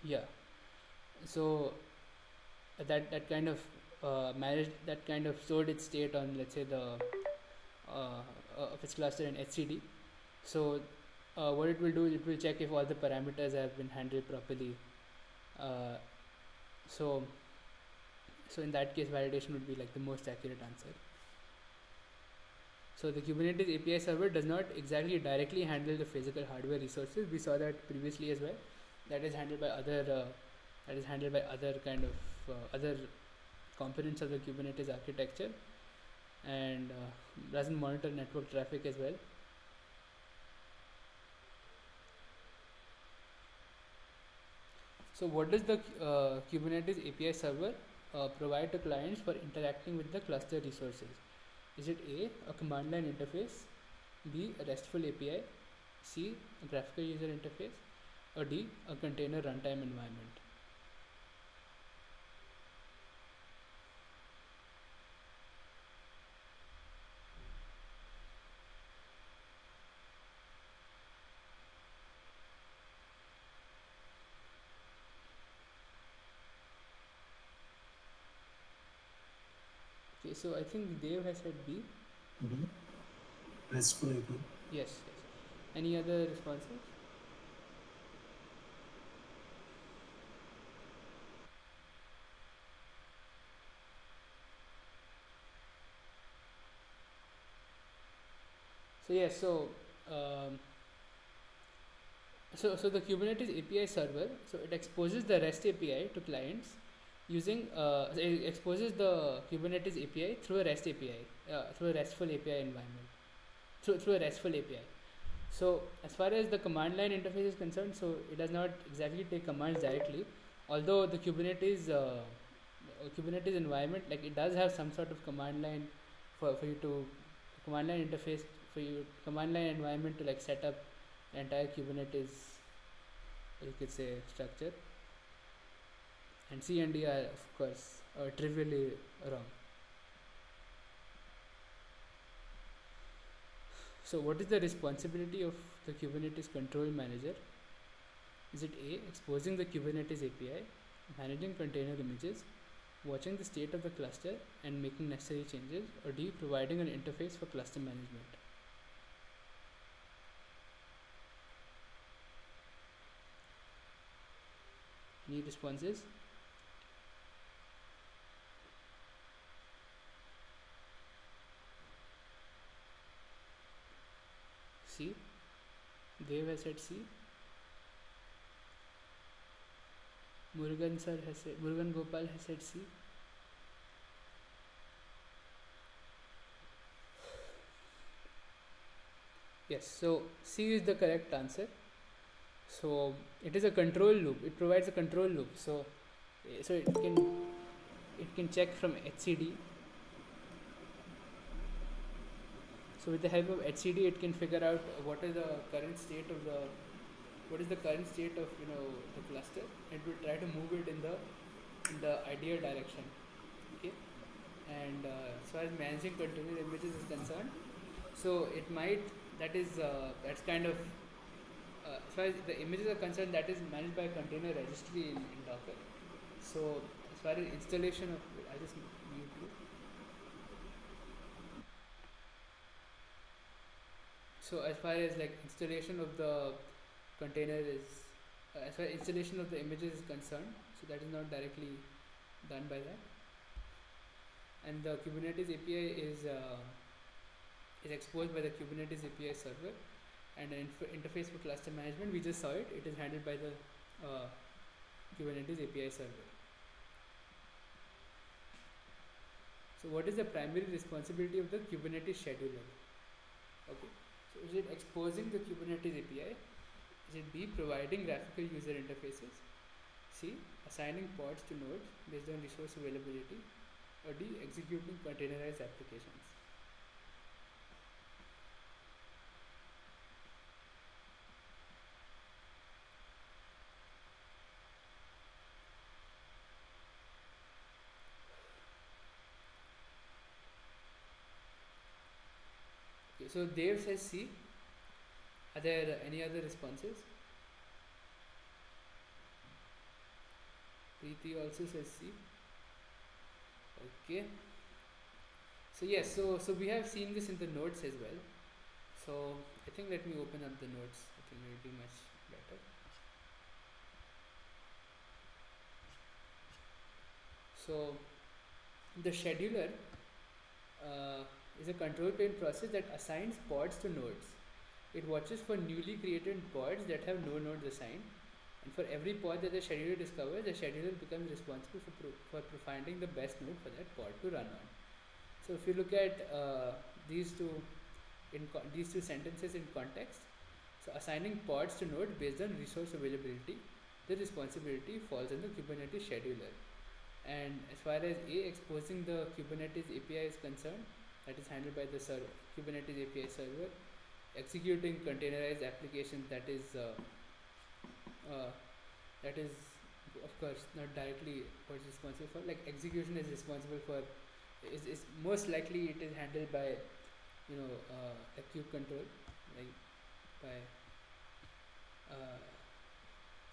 Speaker 1: yeah. So that kind of managed that kind of stored its state on, let's say, the of its cluster in HCD. So what it will do, it will check if all the parameters have been handled properly. Uh, so so in that case, validation would be like the most accurate answer. So the Kubernetes API server does not exactly directly handle the physical hardware resources. We saw that previously as well. That is handled by other kind of other components of the Kubernetes architecture, and doesn't monitor network traffic as well. So what does the Kubernetes API server provide to clients for interacting with the cluster resources? Is it a command line interface, B, a RESTful API, C, a graphical user interface, or D, a container runtime environment? Okay, so I think Dev has said B.
Speaker 2: Mm-hmm. RESTful API.
Speaker 1: Yes, yes. Any other responses? So yes, um, so the Kubernetes API server, so it exposes the REST API to clients using it exposes the Kubernetes API through a REST API, through a RESTful API environment, through a RESTful API. So as far as the command line interface is concerned, so it does not exactly take commands directly, although the Kubernetes environment, like it does have some sort of command line for you to command line interface for you command line environment to like set up the entire Kubernetes, you could say, structure. And C and D are of course trivially wrong. So what is the responsibility of the Kubernetes control manager? Is it A, exposing the Kubernetes API, managing container images, watching the state of the cluster and making necessary changes, or D, providing an interface for cluster management? Any responses? C. Dev has said C. Murugan Gopal has said C. Yes, so C is the correct answer. So it is a control loop. It provides a control loop. So it can check from HCD. So with the help of HCD, it can figure out what is the current state of the cluster, and will try to move it in the ideal direction. Okay, and as far as managing container images is concerned, so it might that's kind of as far as the images are concerned, that is managed by a container registry in Docker. So as far as installation of, I just mute you. So as far as like installation of the container is, as far as installation of the images is concerned, so that is not directly done by that. And the Kubernetes API is exposed by the Kubernetes API server, and an interface for cluster management. We just saw it. It is handled by the Kubernetes API server. So what is the primary responsibility of the Kubernetes scheduler? Okay. So is it exposing the Kubernetes API? Is it B, providing graphical user interfaces? C, assigning pods to nodes based on resource availability? Or D, executing containerized applications? Okay, so Dev says C. Are there any other responses? Preeti also says C. Okay. So yes, so we have seen this in the notes as well. So I think let me open up the notes. I think it will be much better. So the scheduler is a control plane process that assigns pods to nodes. It watches for newly created pods that have no nodes assigned, and for every pod that the scheduler discovers, the scheduler becomes responsible for finding the best node for that pod to run on. So if you look at these two sentences in context, so assigning pods to nodes based on resource availability, the responsibility falls on the Kubernetes scheduler. And as far as exposing the Kubernetes API is concerned, that is handled by the Kubernetes API server. Executing containerized applications, uh, that is of course not directly what's responsible for. Like execution is responsible for is most likely it is handled by a kube control, like by uh,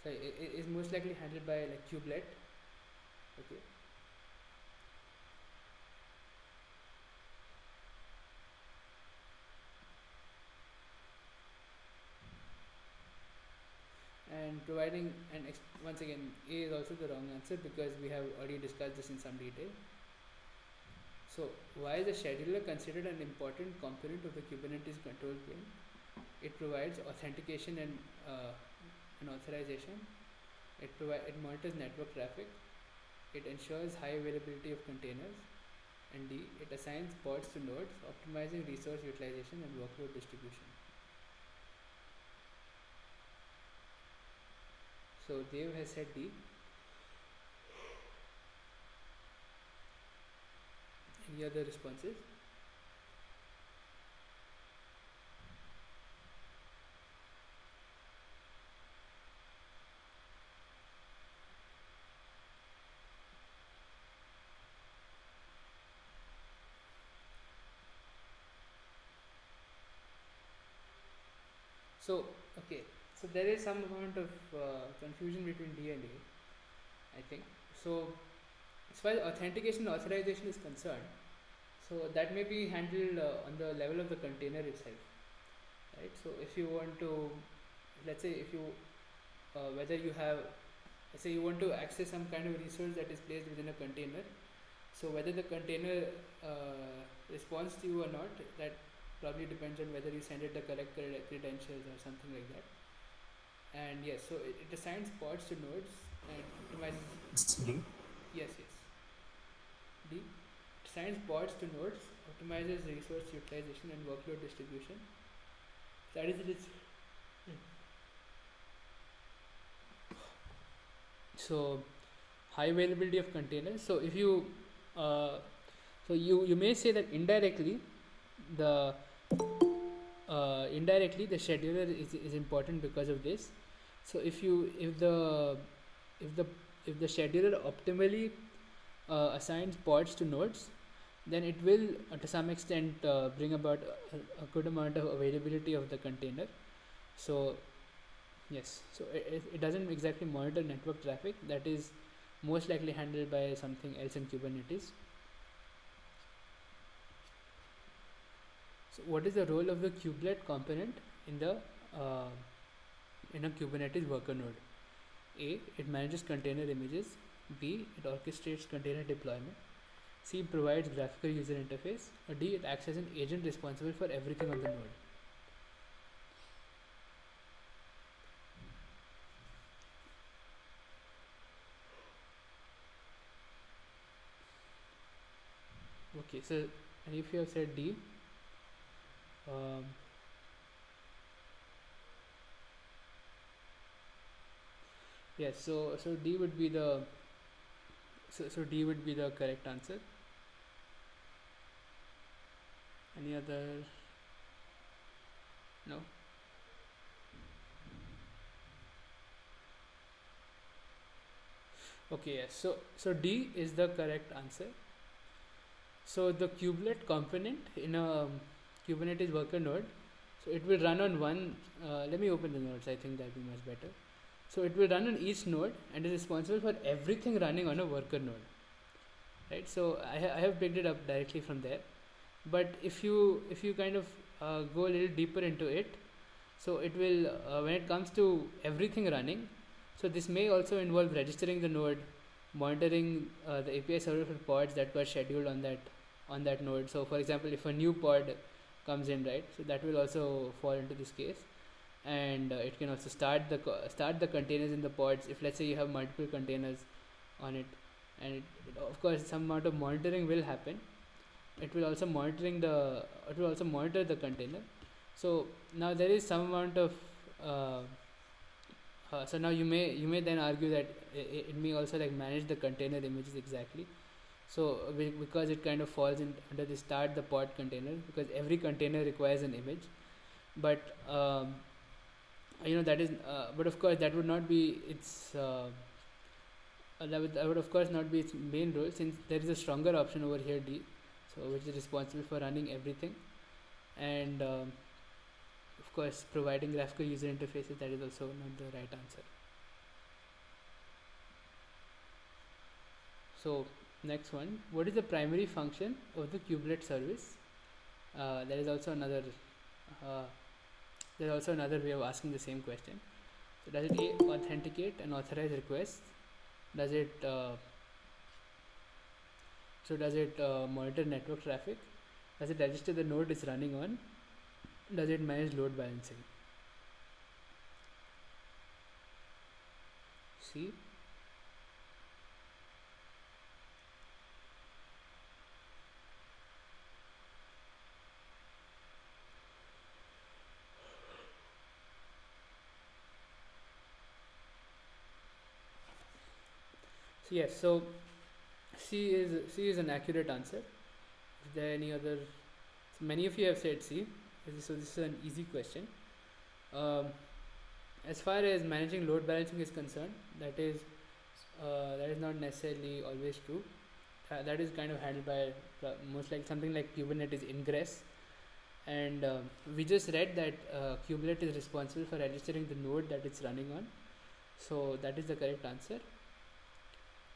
Speaker 1: sorry, it is most likely handled by like kubelet. Okay. And providing once again, A is also the wrong answer because we have already discussed this in some detail. So why is the scheduler considered an important component of the Kubernetes control plane? It provides authentication and authorization. It monitors network traffic. It ensures high availability of containers. And D, it assigns pods to nodes, optimizing resource utilization and workload distribution. So Dev has said D. Any other responses? So okay, so there is some amount of confusion between D and A, I think. So as far as authentication and authorization is concerned, so that may be handled on the level of the container itself, right? So if you want to, let's say if you whether you have, let's say you want to access some kind of resource that is placed within a container, so whether the container responds to you or not, that probably depends on whether you send it the correct credentials or something like that. And yes, so it assigns pods to nodes and optimizes.
Speaker 2: D.
Speaker 1: Yes, yes. D. It assigns pods to nodes, optimizes resource utilization and workload distribution. That is it. So high availability of containers. So if you you may say that the indirectly the scheduler is important because of this. So if the if the scheduler optimally assigns pods to nodes, then it will to some extent bring about a good amount of availability of the container. So yes, so it doesn't exactly monitor network traffic. That is most likely handled by something else in Kubernetes. So what is the role of the kubelet component in the uh, in a Kubernetes worker node? A. It manages container images. B. It orchestrates container deployment. C. Provides graphical user interface. Or D. It acts as an agent responsible for everything on the node. Okay, so and if you have said D, um, yes, so D would be the so D would be the correct answer. Any other? No. Okay, yes. So D is the correct answer. So the kubelet component in a Kubernetes worker node, so it will run on one. Let me open the nodes. I think that will be much better. So it will run on each node and is responsible for everything running on a worker node. Right. So I have picked it up directly from there. But if you kind of go a little deeper into it, so it will when it comes to everything running, so this may also involve registering the node, monitoring the API server for pods that were scheduled on that node. So for example, if a new pod comes in, right, so that will also fall into this case. And it can also start the containers in the pods if let's say you have multiple containers on it. And of course some amount of monitoring will happen. It will also monitor the container. So now there is some amount of So now you may then argue that it may also like manage the container images exactly. So because it kind of falls in under the start the pod container, because every container requires an image. But that is but of course that would not be its that would of course not be its main role, since there is a stronger option over here, D, so which is responsible for running everything. And of course providing graphical user interfaces, that is also not the right answer. So next one, what is the primary function of the kubelet service? There is also another uh, there's also another way of asking the same question. So does it A, authenticate and authorize requests? Does it monitor network traffic? Does it register the node it's running on? Does it manage load balancing? See. So yes, so C is an accurate answer. Is there any other? So many of you have said C. So this is an easy question. Um, as far as managing load balancing is concerned, that is not necessarily always true. That is kind of handled by most like something like Kubernetes ingress. And we just read that kubelet is responsible for registering the node that it's running on. So that is the correct answer.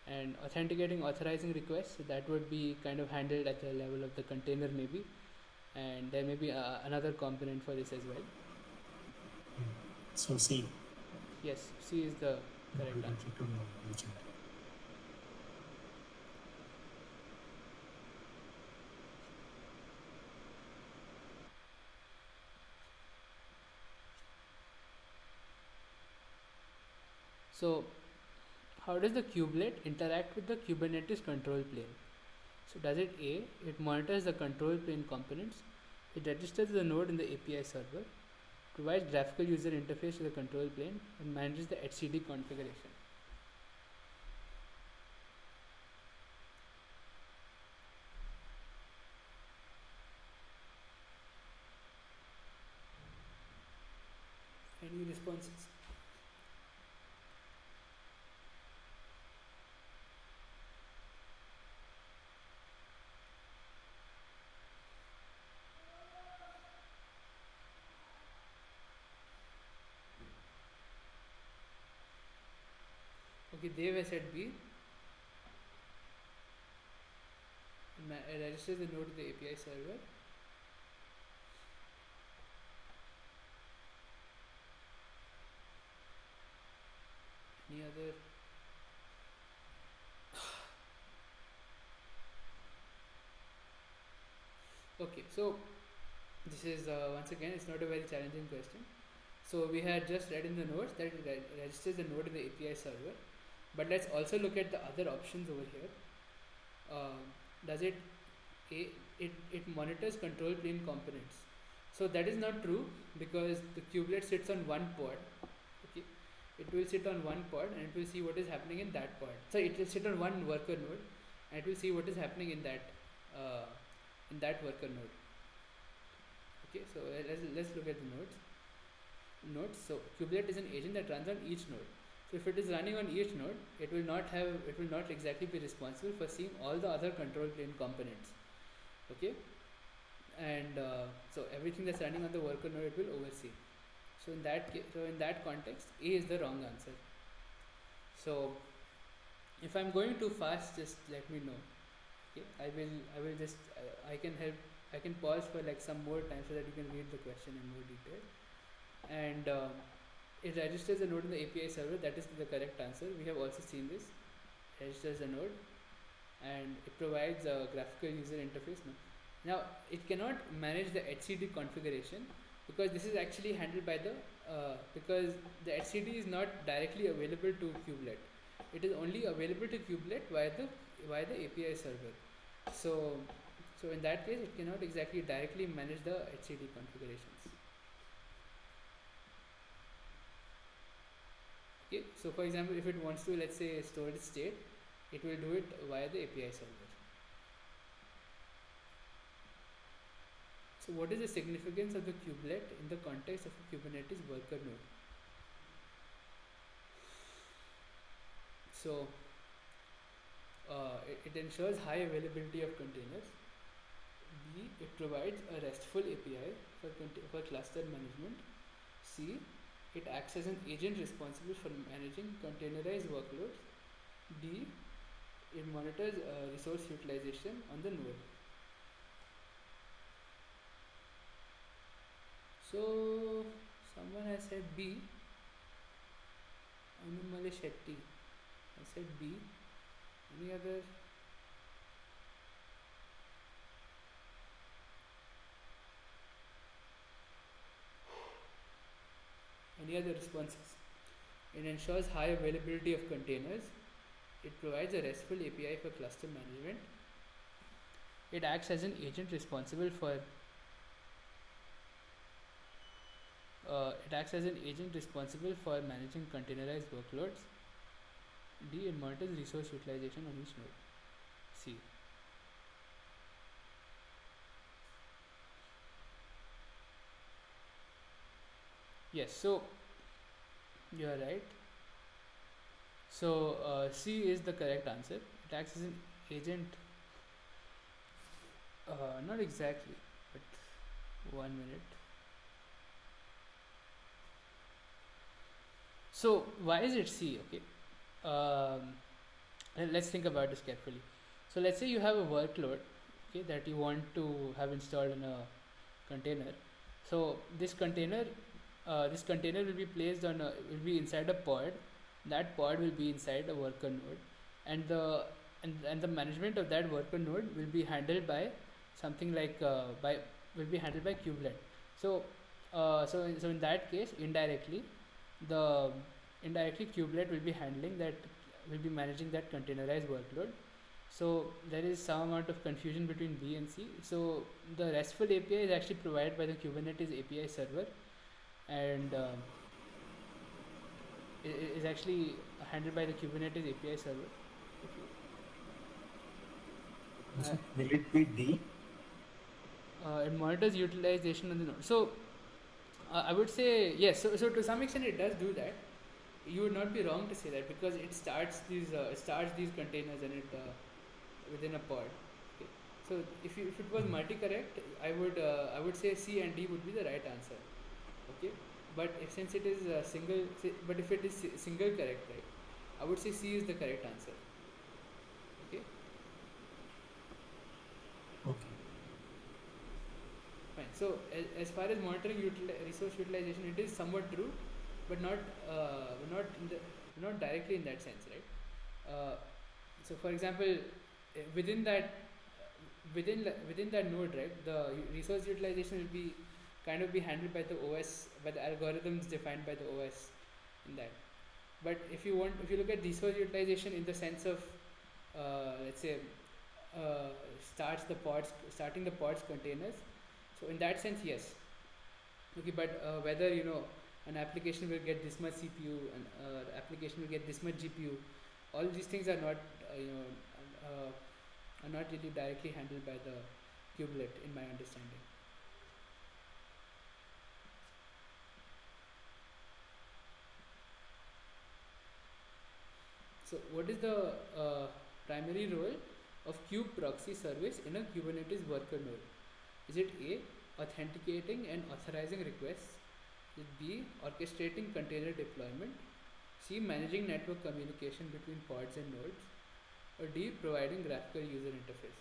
Speaker 1: And authenticating authorizing requests, so that would be kind of handled at the level of the container maybe, and there may be another component for this as well.
Speaker 2: So C.
Speaker 1: Yes, C is the correct answer. So how does the kubelet interact with the Kubernetes control plane? So does it A, it monitors the control plane components, it registers the node in the API server, provides graphical user interface to the control plane, and manages the etcd configuration. Any responses? Okay, Dev has said B. Registers the node to the API server. Any other? Okay, so this is once again, it's not a very challenging question. So we had just read in the notes that it registers the node in the API server, but let's also look at the other options over here. Does it monitors control plane components? So that is not true, because the kubelet sits on one pod. Okay, it will sit on one pod and it will see what is happening in that pod. So it will sit on one worker node and it will see what is happening in that worker node. Okay, so let's look at the nodes. So kubelet is an agent that runs on each node. So if it is running on each node, it will not exactly be responsible for seeing all the other control plane components. Okay, and so everything that's running on the worker node, it will oversee. So in that context, A is the wrong answer. So if I'm going too fast, just let me know. Okay, I will just I can help. I can pause for like some more time so that you can read the question in more detail. And it registers a node in the API server. That is the correct answer. We have also seen this. Registers a node, and it provides a graphical user interface. Now it cannot manage the etcd configuration, because this is actually handled by the because the etcd is not directly available to kubelet. It is only available to kubelet via the API server. So in that case, it cannot exactly directly manage the etcd configurations. So for example, if it wants to, let's say, store its state, it will do it via the API server. So what is the significance of the kubelet in the context of a Kubernetes worker node? So it ensures high availability of containers. B, it provides a RESTful API for cluster management. C, it acts as an agent responsible for managing containerized workloads. D, it monitors resource utilization on the node. So someone has said B. Anumale Shetty has said B. Any other? Any other responses? It ensures high availability of containers. It provides a RESTful API for cluster management. It acts as an agent responsible for managing containerized workloads. D, it monitors resource utilization on each node. C. Yes, so you are right. So C is the correct answer. It acts as an agent. Not exactly, but 1 minute. So why is it C? Okay. Let's think about this carefully. So let's say you have a workload, okay, that you want to have installed in a container. So this container will be placed will be inside a pod. That pod will be inside a worker node, and the management of that worker node will be handled by something like by will be handled by kubelet. So so in that case, the indirectly kubelet will be handling that, will be managing that containerized workload. So there is some amount of confusion between B and C. So the RESTful API is actually provided by the Kubernetes API server, and is actually handled by the Kubernetes API server.
Speaker 2: So will it be D?
Speaker 1: It monitors utilization on the node. So I would say yes. So to some extent it does do that. You would not be wrong to say that, because it starts these containers and it within a pod. Okay. So if it was multi-correct, I would say C and D would be the right answer. Okay. But since it is but if it is single correct, right, I would say C is the correct answer. Okay.
Speaker 2: Okay.
Speaker 1: Fine. So as far as monitoring resource utilization, it is somewhat true, but not directly in that sense, right? So for example, within that node, right, the resource utilization will be kind of be handled by the OS, by the algorithms defined by the OS in that. But if you look at resource utilization in the sense of let's say starting the pods containers, so in that sense, yes. Okay, but whether an application will get this much CPU and application will get this much GPU, all these things are not are not really directly handled by the kubelet, in my understanding. So what is the primary role of kube proxy service in a Kubernetes worker node? Is it A, authenticating and authorizing requests? Is it B, orchestrating container deployment? C, managing network communication between pods and nodes? Or D, providing graphical user interface?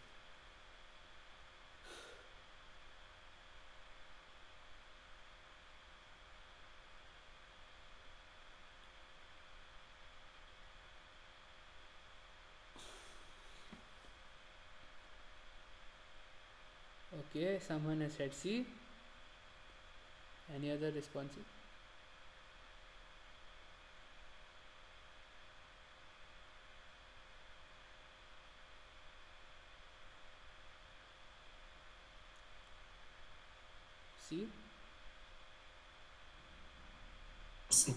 Speaker 1: Okay, someone has said C. Any other responses? C.
Speaker 2: C.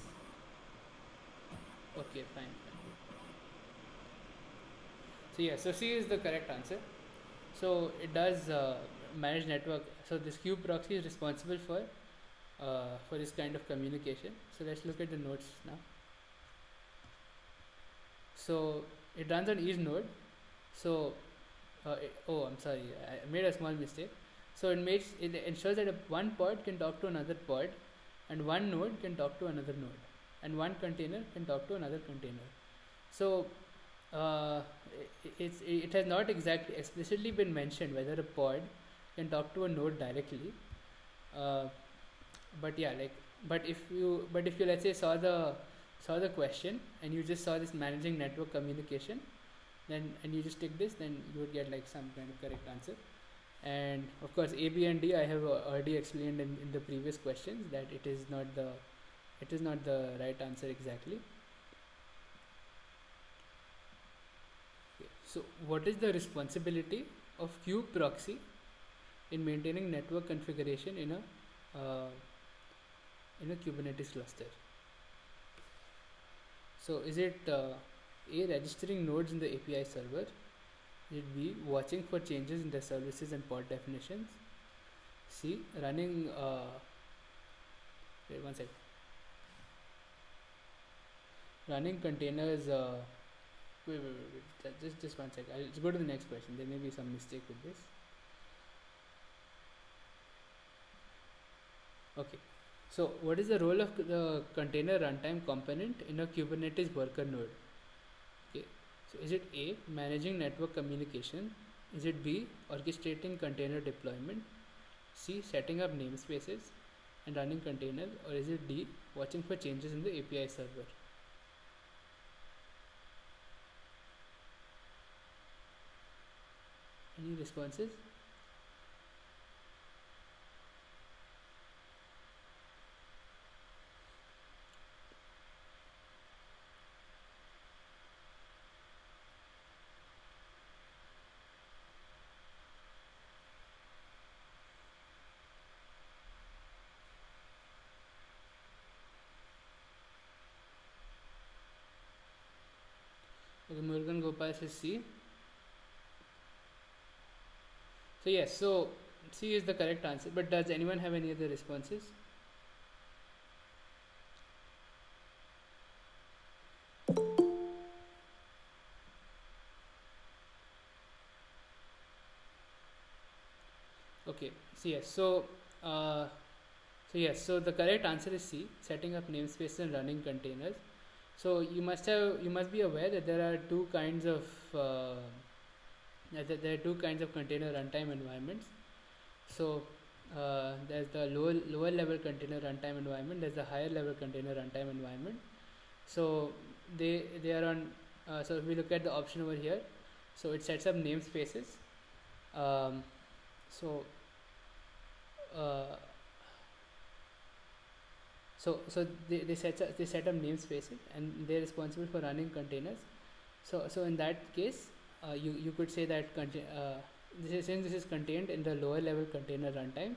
Speaker 1: Okay, fine, fine. So yeah, so C is the correct answer. So it does manage network. So this kube proxy is responsible for this kind of communication. So let's look at the nodes now. So it runs on each node. So oh, I'm sorry, I made a small mistake. So it ensures that one pod can talk to another pod, and one node can talk to another node, and one container can talk to another container. So uh, it has not exactly explicitly been mentioned whether a pod can talk to a node directly. Uh, but yeah, like but if you let's say saw the question and you just saw this managing network communication, then and you just take this, then you would get like some kind of correct answer. And of course A, B and D I have already explained in the previous questions that it is not the right answer exactly. Okay. So what is the responsibility of kube proxy in maintaining network configuration in a Kubernetes cluster? So is it A, registering nodes in the API server? Is it B, watching for changes in the services and pod definitions? C, running wait one second, running containers. Just one second. I'll just go to the next question. There may be some mistake with this. Okay. So what is the role of the container runtime component in a Kubernetes worker node? Okay. So is it A, managing network communication? Is it B, orchestrating container deployment? C, setting up namespaces and running container? Or is it D, watching for changes in the API server? Any responses? Okay, Murugan Gopal says C. So yes, so C is the correct answer. But does anyone have any other responses? Okay. Uh, so the correct answer is C, setting up namespaces and running containers. So you must be aware that there are two kinds of there are two kinds of container runtime environments. So there's the lower level container runtime environment. There's the higher level container runtime environment. So they are on. So if we look at the option over here, so it sets up namespaces. Um, so uh, they set up namespaces and they're responsible for running containers. So in that case, you could say that since this is contained in the lower level container runtimes,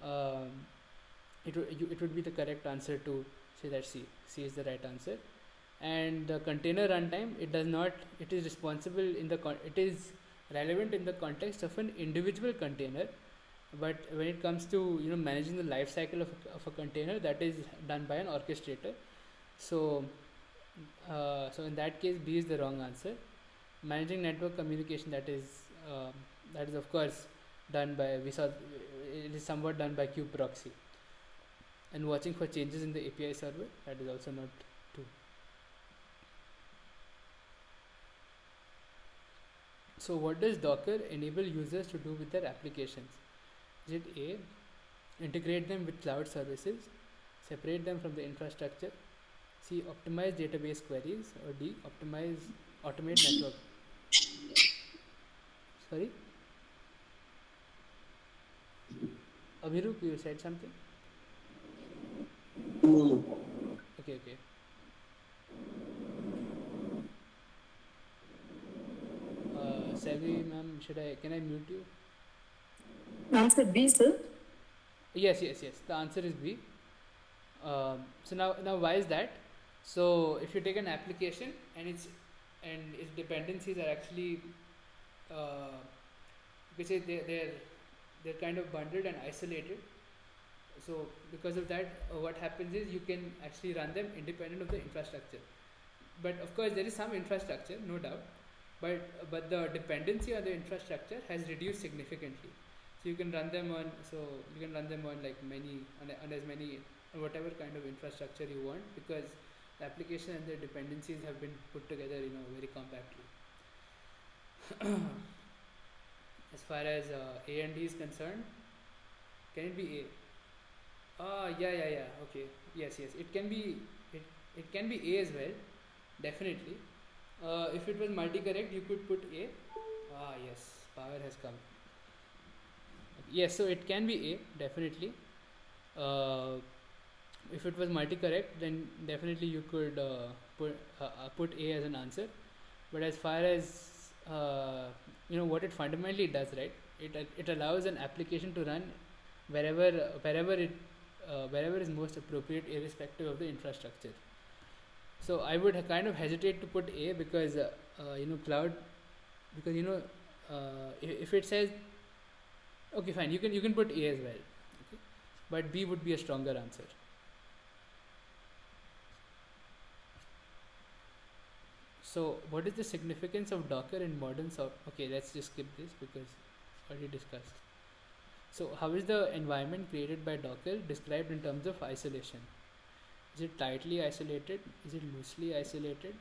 Speaker 1: um, it would be the correct answer to say that C is the right answer. And the container runtime, it is responsible it is relevant in the context of an individual container, but when it comes to managing the life cycle of a container, that is done by an orchestrator. So so in that case B is the wrong answer. Managing network communication, that is of course done by we saw it is somewhat done by kube proxy. And watching for changes in the API server, that is also not true. So what does Docker enable users to do with their applications? Is it A, integrate them with cloud services, separate them from the infrastructure, C, optimize database queries, or D, automate network? Sorry, Abhirup, you said something.
Speaker 2: No.
Speaker 1: Okay, okay. Selvi ma'am, can I mute you?
Speaker 3: Answer B, sir.
Speaker 1: Yes, yes, yes. The answer is B. So now why is that? So if you take an application and its dependencies are actually uh, which is they're kind of bundled and isolated. So because of that, what happens is you can actually run them independent of the infrastructure. But of course, there is some infrastructure, no doubt. But the dependency on the infrastructure has reduced significantly. So you can run them on like many on as many on whatever kind of infrastructure you want, because the application and the dependencies have been put together, very compactly. As far as A and D is concerned, can it be A? Ah, yeah. Okay. Yes. It, it can be A as well, definitely. If it was multi-correct, you could put A. Ah, yes. Power has come. Yes, so it can be A, definitely. Uh, if it was multi-correct, then definitely you could put A as an answer. But as far as what it fundamentally does, right? It allows an application to run wherever wherever is most appropriate, irrespective of the infrastructure. So I would kind of hesitate to put A, because cloud, because if it says, okay, fine, you can put A as well, okay? But B would be a stronger answer. So what is the significance of Docker in modern software? Okay, let's just skip this because already discussed. So how is the environment created by Docker described in terms of isolation? Is it tightly isolated? Is it loosely isolated?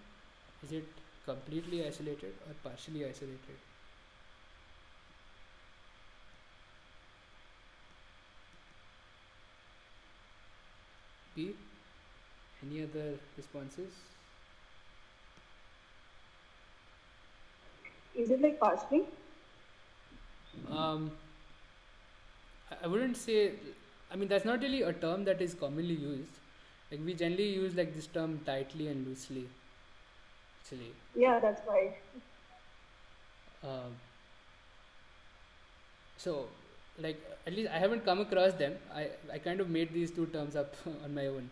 Speaker 1: Is it completely isolated or partially isolated? B. Any other responses?
Speaker 3: Is it like partially?
Speaker 1: Um, I wouldn't say. I mean, that's not really a term that is commonly used. Like we generally use like this term tightly and loosely. Actually,
Speaker 3: Yeah, that's right.
Speaker 1: um, so like at least I haven't come across them. I kind of made these two terms up on my own.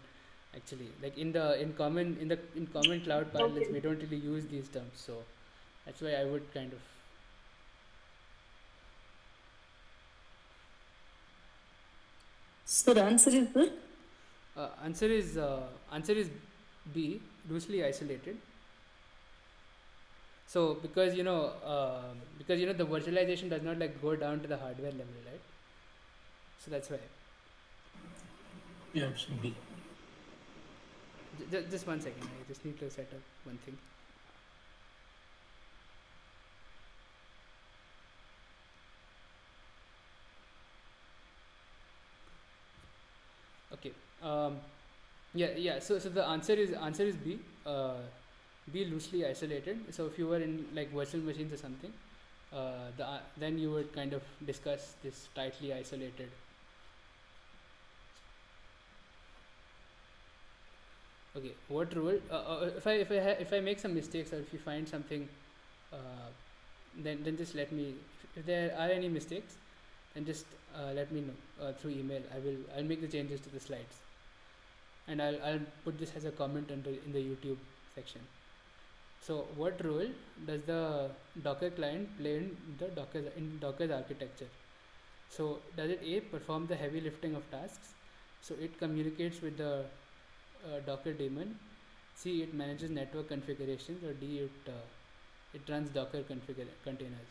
Speaker 1: Actually, like in common cloud parlance,
Speaker 3: Okay.
Speaker 1: we don't really use these terms. So that's why I would kind of.
Speaker 3: So the answer is the
Speaker 1: Answer is B, loosely isolated. So because the virtualization does not like go down to the hardware level, right? So that's why.
Speaker 2: Yeah, it should be.
Speaker 1: Just 1 second. I just need to set up one thing. Okay. Yeah. So the answer is B. B, loosely isolated. So if you were in like virtual machines or something, then you would kind of discuss this tightly isolated. Okay. What rule? If I make some mistakes, or if you find something, uh, then just let me. If there are any mistakes, then just let me know through email. I'll make the changes to the slides, and I'll put this as a comment in the YouTube section. So what role does the Docker client play in Docker's architecture? So does it A, perform the heavy lifting of tasks? So it communicates with the Docker daemon. C, it manages network configurations, or D, it runs Docker containers.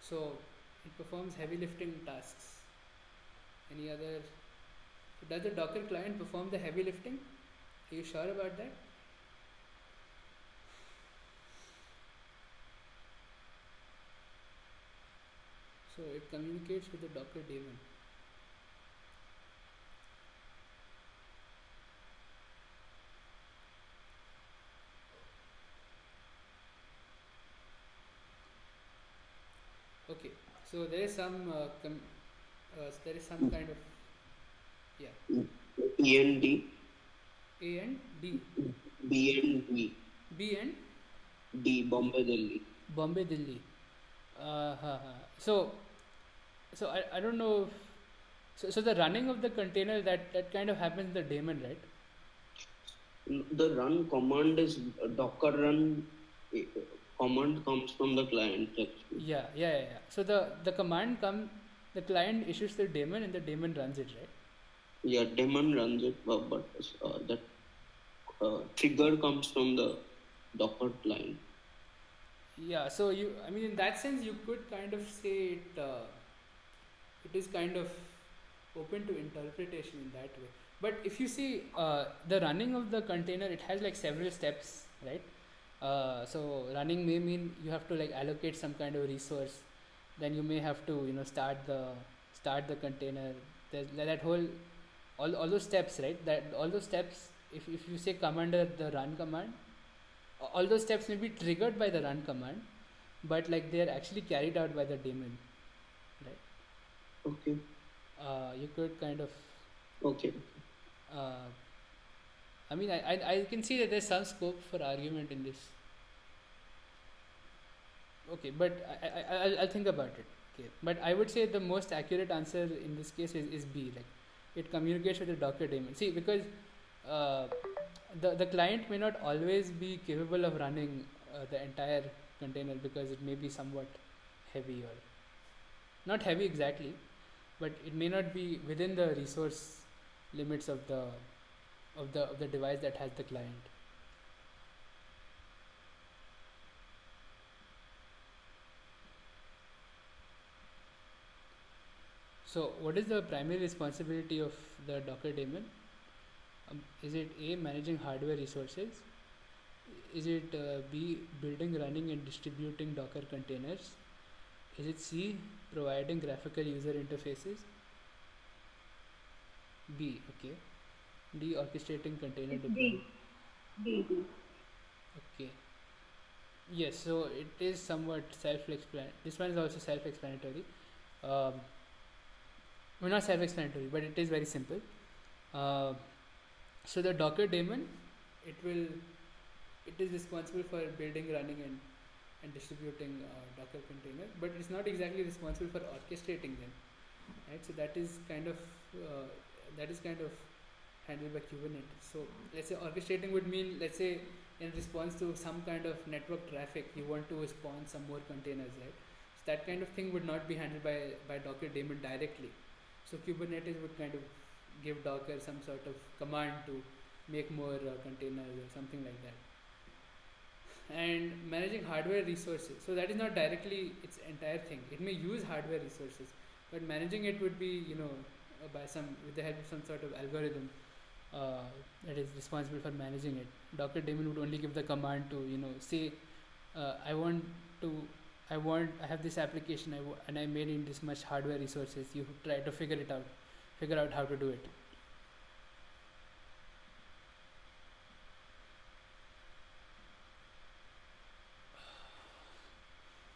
Speaker 1: So it performs heavy lifting tasks. Any other? Does the Docker client perform the heavy lifting? Are you sure about that? So it communicates with the Docker daemon. Okay. So there is there is some kind of, yeah.
Speaker 4: ELD.
Speaker 1: A and D.
Speaker 4: B and D.
Speaker 1: B and
Speaker 4: D, Bombay, Delhi.
Speaker 1: Bombay, Delhi. So, I don't know. So the running of the container that kind of happens in the daemon, right?
Speaker 4: The run command is Docker run. eh, Command comes from the client actually.
Speaker 1: Yeah. So the command the client issues the daemon and the daemon runs it, right?
Speaker 4: Yeah, daemon runs it, but that trigger comes from the Docker client.
Speaker 1: Yeah. So I mean, in that sense, you could kind of say it is kind of open to interpretation in that way. But if you see the running of the container, it has like several steps, right? So running may mean you have to like allocate some kind of resource. Then you may have to start the container. There's that whole all those steps, right? That all those steps. If you say commander the run command, all those steps may be triggered by the run command, but like they are actually carried out by the daemon, right?
Speaker 4: Okay.
Speaker 1: You could kind of
Speaker 4: Okay.
Speaker 1: uh, I mean I can see that there's some scope for argument in this. Okay, but I'll think about it. Okay, but I would say the most accurate answer in this case is B. Like, it communicates with the Docker daemon. See, because uh, the client may not always be capable of running the entire container because it may be somewhat heavy or not heavy exactly, but it may not be within the resource limits of the device that has the client. So, what is the primary responsibility of the Docker daemon? Is it A, managing hardware resources? Is it B, building, running, and distributing Docker containers? Is it C, providing graphical user interfaces? B, okay. D, orchestrating container
Speaker 3: It's
Speaker 1: deployment.
Speaker 3: B. B.
Speaker 1: Okay. Yes, so it is somewhat self-explanatory. This one is also self-explanatory. Um, well, not self-explanatory, but it is very simple. Uh, so the Docker daemon, it will it is responsible for building, running, and distributing Docker container, but it's not exactly responsible for orchestrating them, right? So uh, that is kind of handled by Kubernetes. So let's say orchestrating would mean, let's say, in response to some kind of network traffic, you want to spawn some more containers, right? So that kind of thing would not be handled by Docker daemon directly. So Kubernetes would kind of give Docker some sort of command to make more containers or something like that. And managing hardware resources, so that is not directly its entire thing. It may use hardware resources, but managing it would be, by some with the help of some sort of algorithm uh, that is responsible for managing it. Docker daemon would only give the command to say, I want to I have this application, and I made in this much hardware resources. You try to figure out how to do it.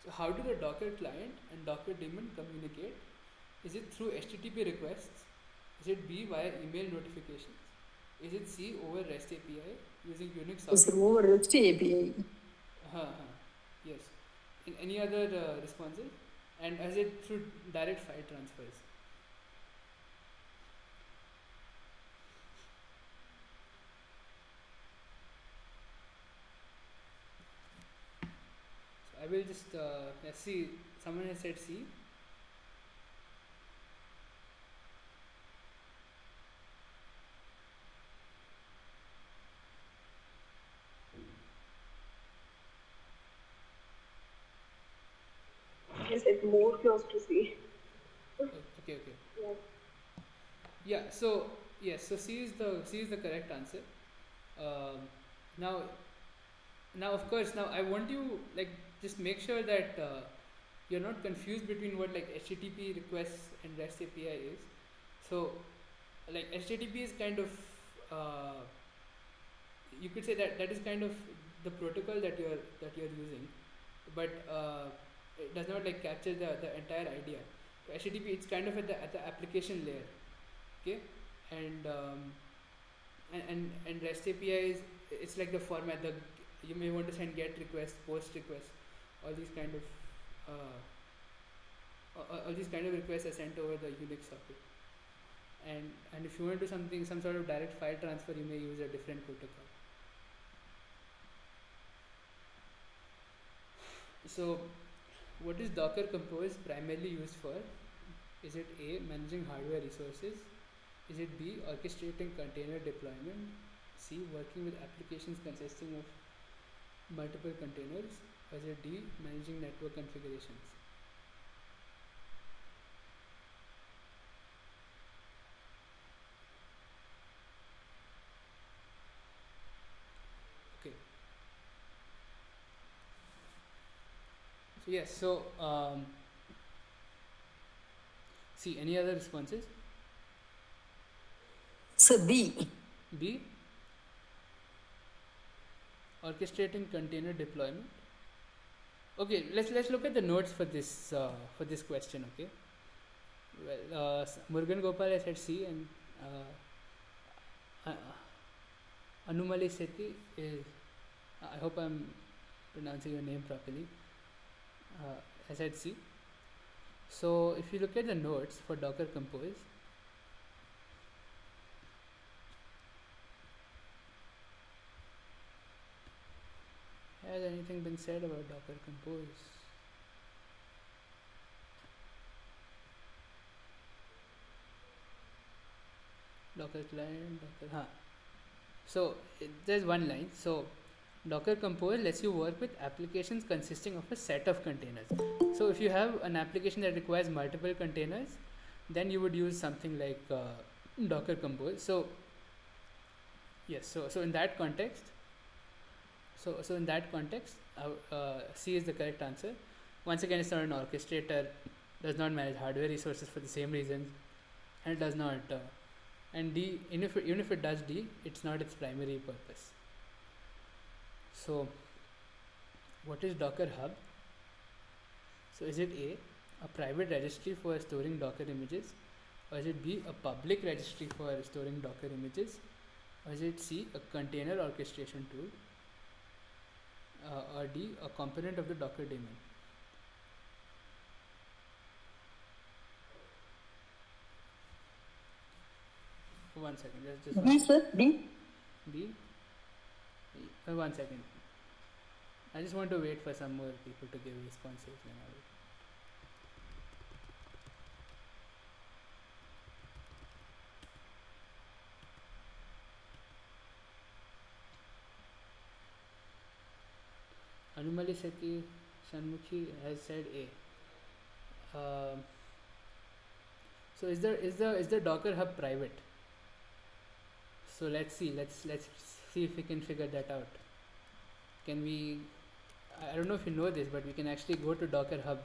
Speaker 1: So how do the Docker client and Docker daemon communicate? Is it through HTTP requests? Is it B, via email notifications? Is it C, over REST API using Unix
Speaker 5: Is
Speaker 1: socket?
Speaker 5: over REST API.
Speaker 1: Yes. In any other responses? And is it through direct file transfers? So I will just see. Someone has said C.
Speaker 3: Yes, it's more close to C.
Speaker 1: Okay.
Speaker 3: Yes.
Speaker 1: Yeah. So yes. So C is the correct answer. Um, now now of course, now I want you, like, just make sure that you're not confused between what like HTTP requests and REST API is. So like HTTP is kind of uh, you could say that is kind of the protocol that you're using, but it does not like capture the entire idea. So HTTP, it's kind of at the application layer, okay, and and REST API is, it's like the format, the you may want to send GET request, POST request, all these kind of all these kind of requests are sent over the Unix socket. And if you want to do something, some sort of direct file transfer, you may use a different protocol. So what is Docker Compose primarily used for? Is it A, managing hardware resources? Is it B, orchestrating container deployment? C, working with applications consisting of multiple containers? Or is it D, managing network configurations? Okay. So yes, so see, any other responses?
Speaker 5: So B.
Speaker 1: B, orchestrating container deployment. Okay, let's look at the notes for this question. Okay. Well, Murugan Gopal has said C, and Anumali Sethi is, I hope I'm pronouncing your name properly, has said C. So if you look at the notes for Docker Compose, has anything been said about Docker Compose? Docker client, Docker, so there's one line. So Docker Compose lets you work with applications consisting of a set of containers. So if you have an application that requires multiple containers, then you would use something like Docker Compose. So yes, so in that context, so in that context, C is the correct answer. Once again, it's not an orchestrator, does not manage hardware resources for the same reasons, and it does not. And D, even if it does D, it's not its primary purpose. So, what is Docker Hub? So, is it a private registry for storing Docker images, or is it B, a public registry for storing Docker images, or is it C, a container orchestration tool, or D, a component of the Docker daemon? One second, just
Speaker 5: B, sir. B.
Speaker 1: B. One second. I just want to wait for some more people to give responses. Anumali Sethi Shanmukhi has said A. So is the Docker Hub private? So let's see if we can figure that out. Can we? I don't know if you know this, but we can actually go to Docker Hub.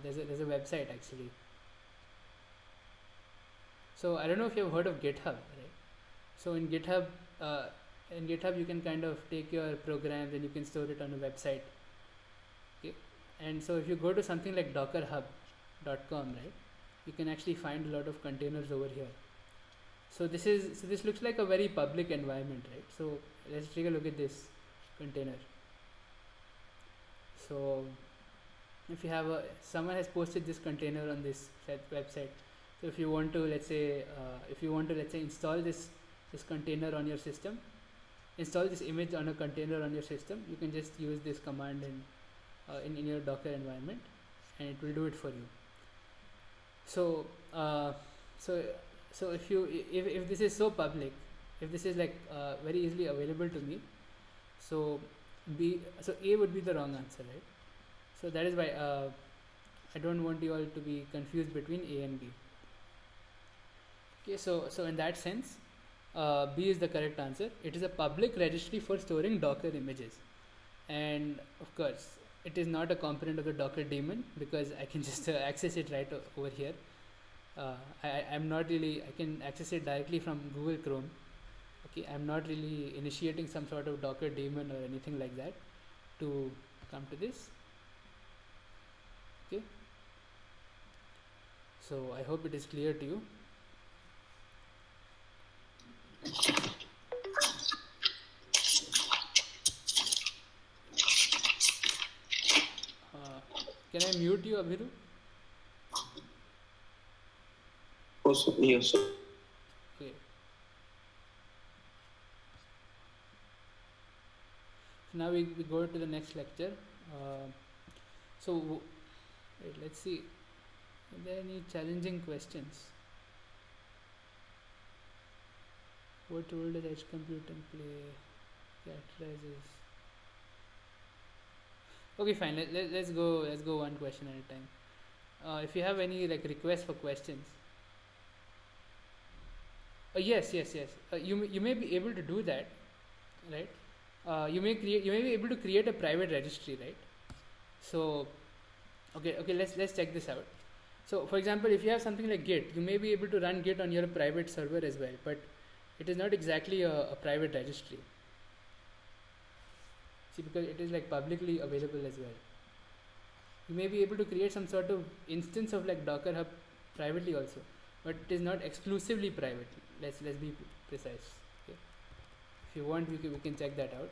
Speaker 1: There's a website actually. So I don't know if you've heard of GitHub, right? So in GitHub you can kind of take your programs and you can store it on a website. Okay, and so if you go to something like dockerhub.com, right, you can actually find a lot of containers over here. So this looks like a very public environment, right? So let's take a look at this container. So if you have someone has posted this container on this website. So if you want to let's say install this container on your system, install this image on a container on your system, you can just use this command in your Docker environment, and it will do it for you. So so if this is so public, if this is like very easily available to me, so A would be the wrong answer, right? So that is why I don't want you all to be confused between A and B. Okay, so in that sense, B is the correct answer. It is a public registry for storing Docker images, and of course it is not a component of the Docker daemon, because I can just access it right over here. I can access it directly from Google Chrome. Okay, I'm not really initiating some sort of Docker daemon or anything like that to come to this. Okay, so I hope it is clear to you. Can I mute you, Abhiru?
Speaker 4: Oh, yes, sir.
Speaker 1: Okay. So now we go to the next lecture. So wait, let's see. Are there any challenging questions? What role does edge computing play? Characterizes. Okay, fine. Let's go one question at a time. If you have any like requests for questions, yes. You may be able to do that, right? You may be able to create a private registry, right? So okay, let's check this out. So for example, if you have something like Git, you may be able to run Git on your private server as well, but it is not exactly a private registry. See, because it is like publicly available as well. You may be able to create some sort of instance of like Docker Hub privately also, but it is not exclusively private. Let's be precise. Okay. If you want, we can check that out.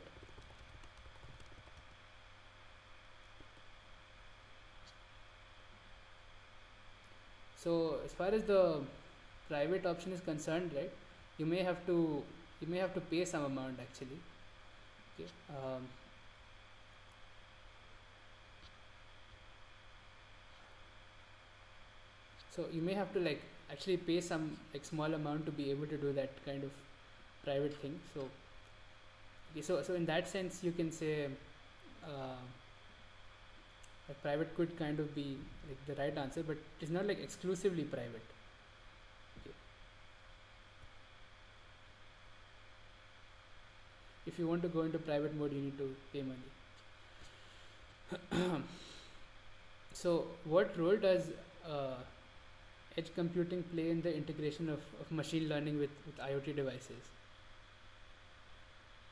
Speaker 1: So as far as the private option is concerned, right, you may have to pay some amount actually. Okay. So you may have to like actually pay some like small amount to be able to do that kind of private thing. So okay, so in that sense you can say like private could kind of be like the right answer, but it's not like exclusively private. Okay. If you want to go into private mode, you need to pay money. So what role does edge computing play in the integration of machine learning with IoT devices?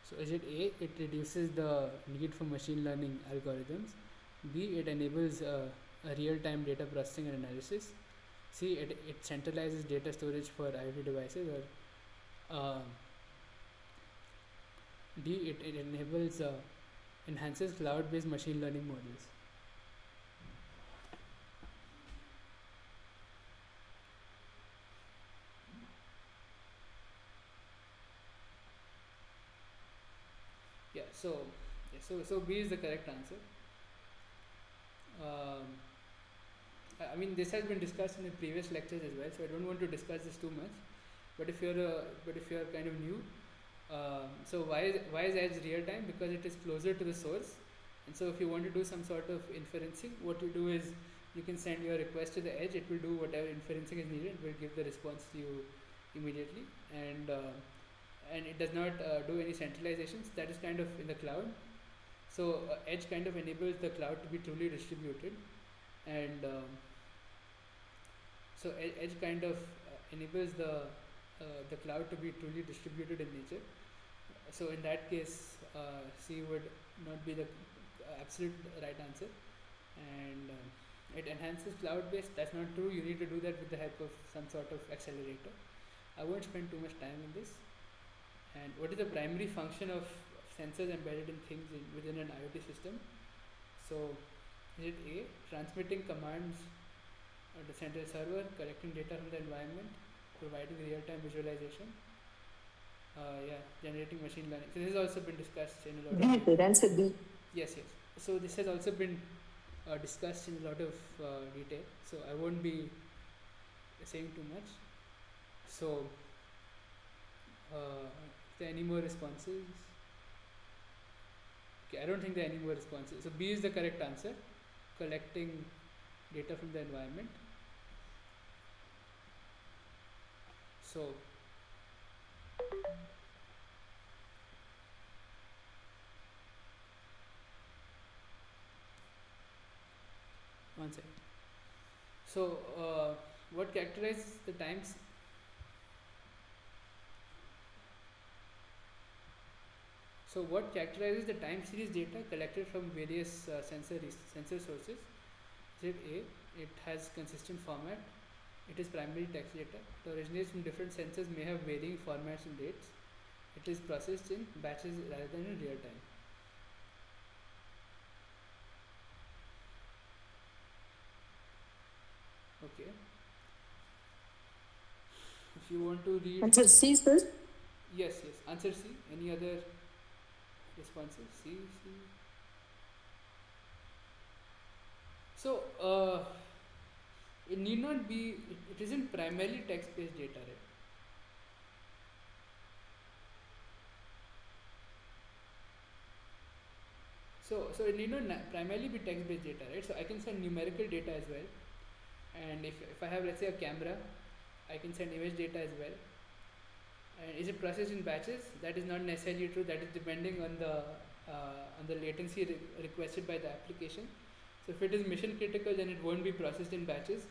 Speaker 1: So is it A, it reduces the need for machine learning algorithms, B, it enables a real-time data processing and analysis, C, it centralizes data storage for IoT devices, or D, it enables enhances cloud-based machine learning models. So B is the correct answer. Um, I mean, this has been discussed in the previous lectures as well, so I don't want to discuss this too much. But if you're kind of new, so why is edge real time? Because it is closer to the source, and so if you want to do some sort of inferencing, what you do is you can send your request to the edge. It will do whatever inferencing is needed. It will give the response to you immediately, and it does not do any centralizations. That is kind of in the cloud. So edge kind of enables the cloud to be truly distributed, and so edge kind of enables the cloud to be truly distributed in nature. So in that case, C would not be the absolute right answer, and it enhances cloud-based. That's not true. You need to do that with the help of some sort of accelerator. I won't spend too much time on this. And what is the primary function of sensors embedded in things within an IoT system? So is it A, transmitting commands on the central server, collecting data from the environment, providing real-time visualization? Generating machine learning. So this has also been discussed in a lot of...
Speaker 5: B, answer B.
Speaker 1: Yes. So this has also been discussed in a lot of detail. So I won't be saying too much. So, are there any more responses? Okay, I don't think there are any more responses. So B is the correct answer. Collecting data from the environment. So one second. So what characterizes the times? So what characterizes the time series data collected from various sensor sources? Is it A, it has consistent format, it is primarily text data, it originates from different sensors, may have varying formats and dates, it is processed in batches rather than in real time. Okay. If you want to read,
Speaker 5: Answer C, sir.
Speaker 1: yes, yes. Answer C. Any other responses? C, C. So, it need not be. It isn't primarily text-based data, right? So it need not primarily be text-based data, right? So I can send numerical data as well, and if I have, let's say, a camera, I can send image data as well. And is it processed in batches? That is not necessarily true. That is depending on the latency requested by the application. So if it is mission critical, then it won't be processed in batches.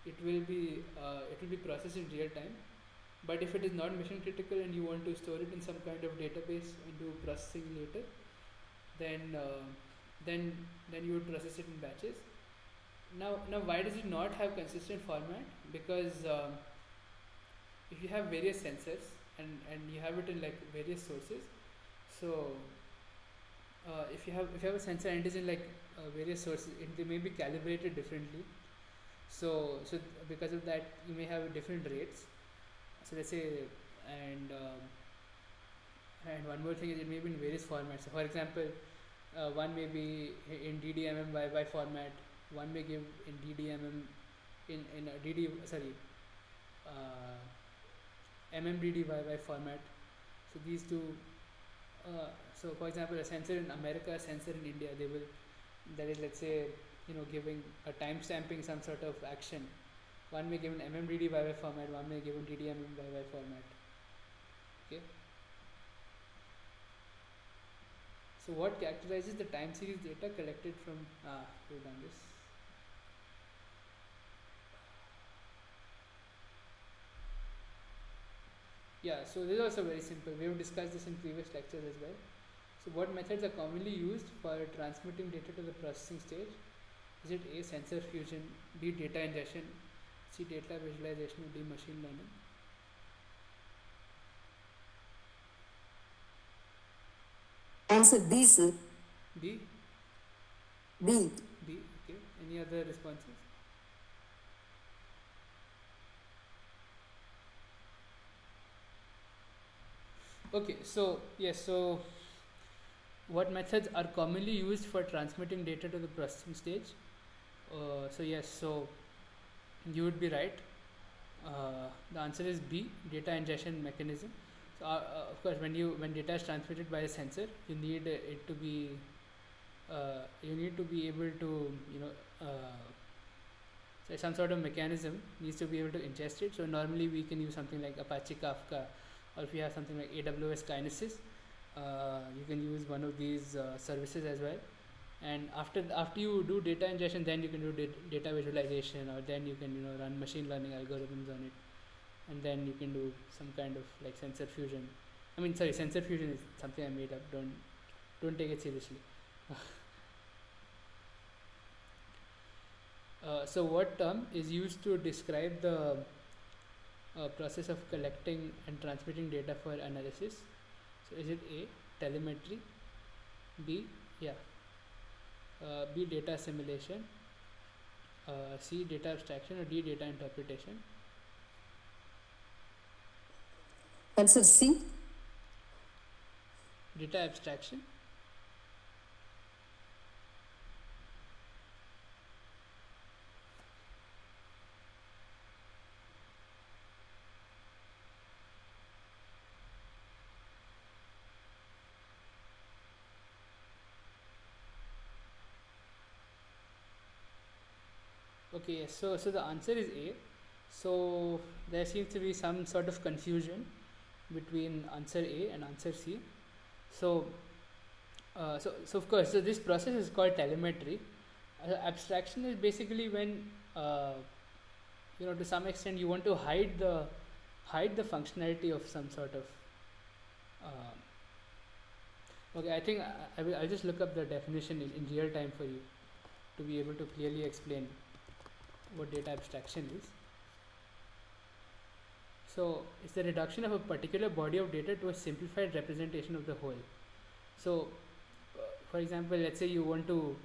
Speaker 1: It will be processed in real time. But if it is not mission critical and you want to store it in some kind of database and do processing later, then uh, then then you would process it in batches. Now why does it not have consistent format? Because if you have various sensors and you have it in like various sources, so if you have a sensor and it is in like various sources, they may be calibrated differently. So because of that, you may have different rates. So let's say, and and one more thing is it may be in various formats. So for example, one may be in DDMM YY format, one may give in DDMM in a DD sorry uh, MMDDYY format. So these two. So for example, a sensor in America, a sensor in India, they will, that is, let's say, giving a timestamping some sort of action. One may give an MMDDYY format, one may give a DDMMYY format. Okay. So what characterizes the time series data collected from? We've done this. Yeah, so this is also very simple. We have discussed this in previous lectures as well. So what methods are commonly used for transmitting data to the processing stage? Is it A, sensor fusion, B, data ingestion, C, data visualization, or D, machine learning?
Speaker 5: Answer B, sir.
Speaker 1: B?
Speaker 5: B.
Speaker 1: B, okay. Any other responses? Okay, so yes, so what methods are commonly used for transmitting data to the processing stage? So yes, so you would be right. The answer is B, data ingestion mechanism. So of course, when data is transmitted by a sensor, you need it to be you need to be able to so some sort of mechanism needs to be able to ingest it. So normally we can use something like Apache Kafka, or if you have something like AWS Kinesis, you can use one of these services as well. And after you do data ingestion, then you can do data visualization, or then you can run machine learning algorithms on it, and then you can do some kind of like sensor fusion. I mean, sorry, sensor fusion is something I made up. Don't take it seriously. So what term is used to describe the process of collecting and transmitting data for analysis? So is it A, telemetry, B, yeah, B, data assimilation, C, data abstraction, or D, data interpretation?
Speaker 5: Answer C.
Speaker 1: Data abstraction. Okay, yes. So the answer is A. So there seems to be some sort of confusion between answer A and answer C. So so of course, so this process is called telemetry. Abstraction is basically when to some extent you want to hide the functionality of some sort of. Okay, I think I'll just look up the definition in real time for you to be able to clearly explain what data abstraction is. So it's the reduction of a particular body of data to a simplified representation of the whole. So for example, let's say you want to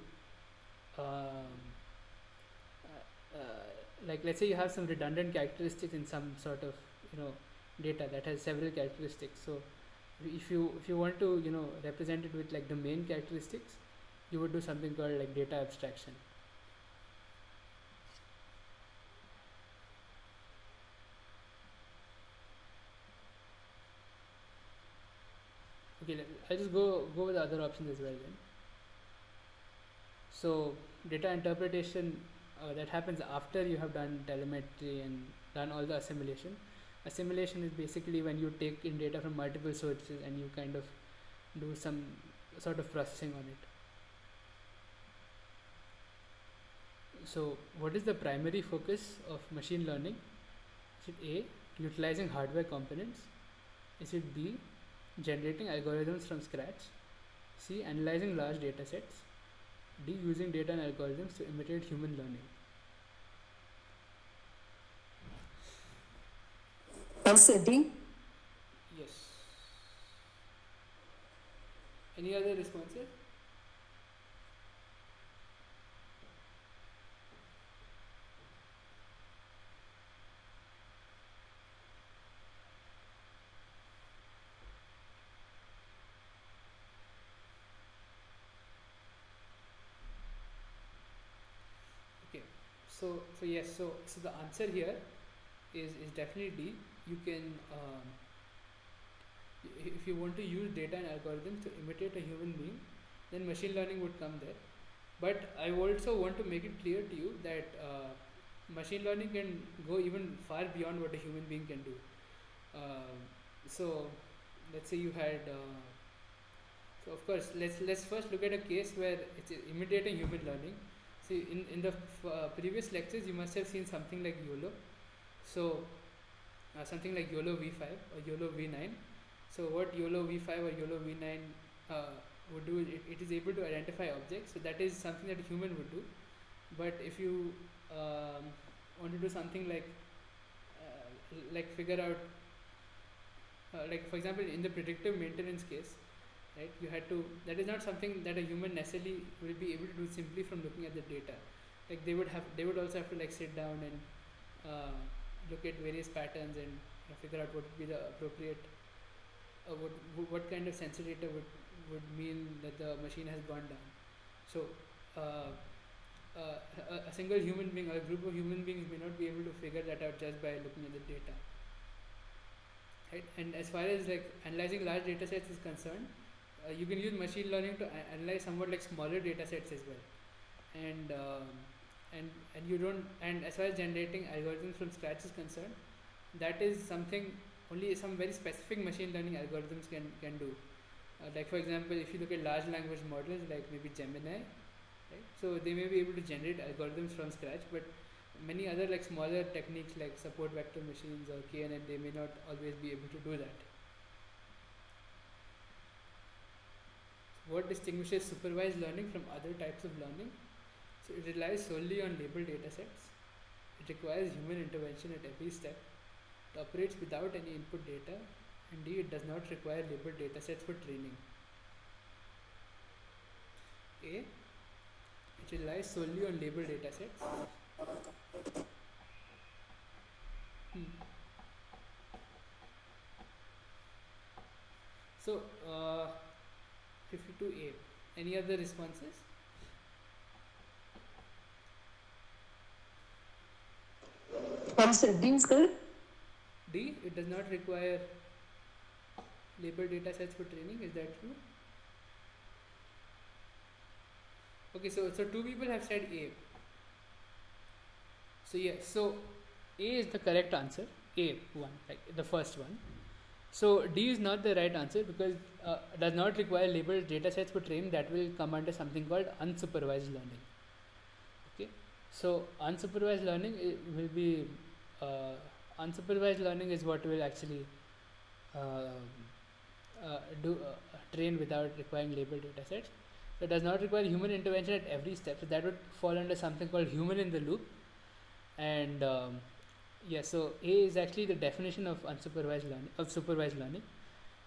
Speaker 1: like let's say you have some redundant characteristics in some sort of data that has several characteristics. So if you want to represent it with like the main characteristics, you would do something called like data abstraction. Okay, I'll just go with the other options as well then. So data interpretation, that happens after you have done telemetry and done all the assimilation. Assimilation is basically when you take in data from multiple sources and you kind of do some sort of processing on it. So what is the primary focus of machine learning? Is it A, utilizing hardware components? Is it B, generating algorithms from scratch? C, analyzing large data sets? D, using data and algorithms to imitate human learning?
Speaker 5: Answer D.
Speaker 1: Yes. Any other responses? Okay. So yes. So the answer here is definitely D. You can if you want to use data and algorithms to imitate a human being, then machine learning would come there. But I also want to make it clear to you that machine learning can go even far beyond what a human being can do. So let's say you had so of course let's first look at a case where it's imitating human learning. See, in the previous lectures you must have seen something like YOLO. So something like YOLO v5 or YOLO v9. So what YOLO v5 or YOLO v9 would do is it is able to identify objects. So that is something that a human would do. But if you want to do something like figure out like for example in the predictive maintenance case, right, you had to, that is not something that a human necessarily will be able to do simply from looking at the data. Like they would also have to like sit down and look at various patterns and figure out what would be the appropriate what kind of sensor data would mean that the machine has gone down. So a single human being or a group of human beings may not be able to figure that out just by looking at the data, right? And as far as like analyzing large data sets is concerned, you can use machine learning to analyze somewhat like smaller data sets as well. And you don't, and as far as generating algorithms from scratch is concerned, that is something only some very specific machine learning algorithms can do. Like for example, if you look at large language models like maybe Gemini, right? So they may be able to generate algorithms from scratch, but many other like smaller techniques like support vector machines or KNN, they may not always be able to do that. What distinguishes supervised learning from other types of learning? So it relies solely on labeled data sets. It requires human intervention at every step. It operates without any input data. Indeed, it does not require labeled data sets for training. A. It relies solely on labeled data sets. So, 52A. Any other responses?
Speaker 5: Answer D is correct.
Speaker 1: D. It does not require labeled data sets for training. Is that true? Okay, so two people have said A. So yes, so A is the correct answer. A one, like the first one. So D is not the right answer because does not require labeled data sets for training. That will come under something called unsupervised learning. Okay, so unsupervised learning will be unsupervised learning is what will actually train without requiring labeled data sets. So it does not require human intervention at every step. So that would fall under something called human in the loop. And so A is actually the definition of unsupervised learning, of supervised learning.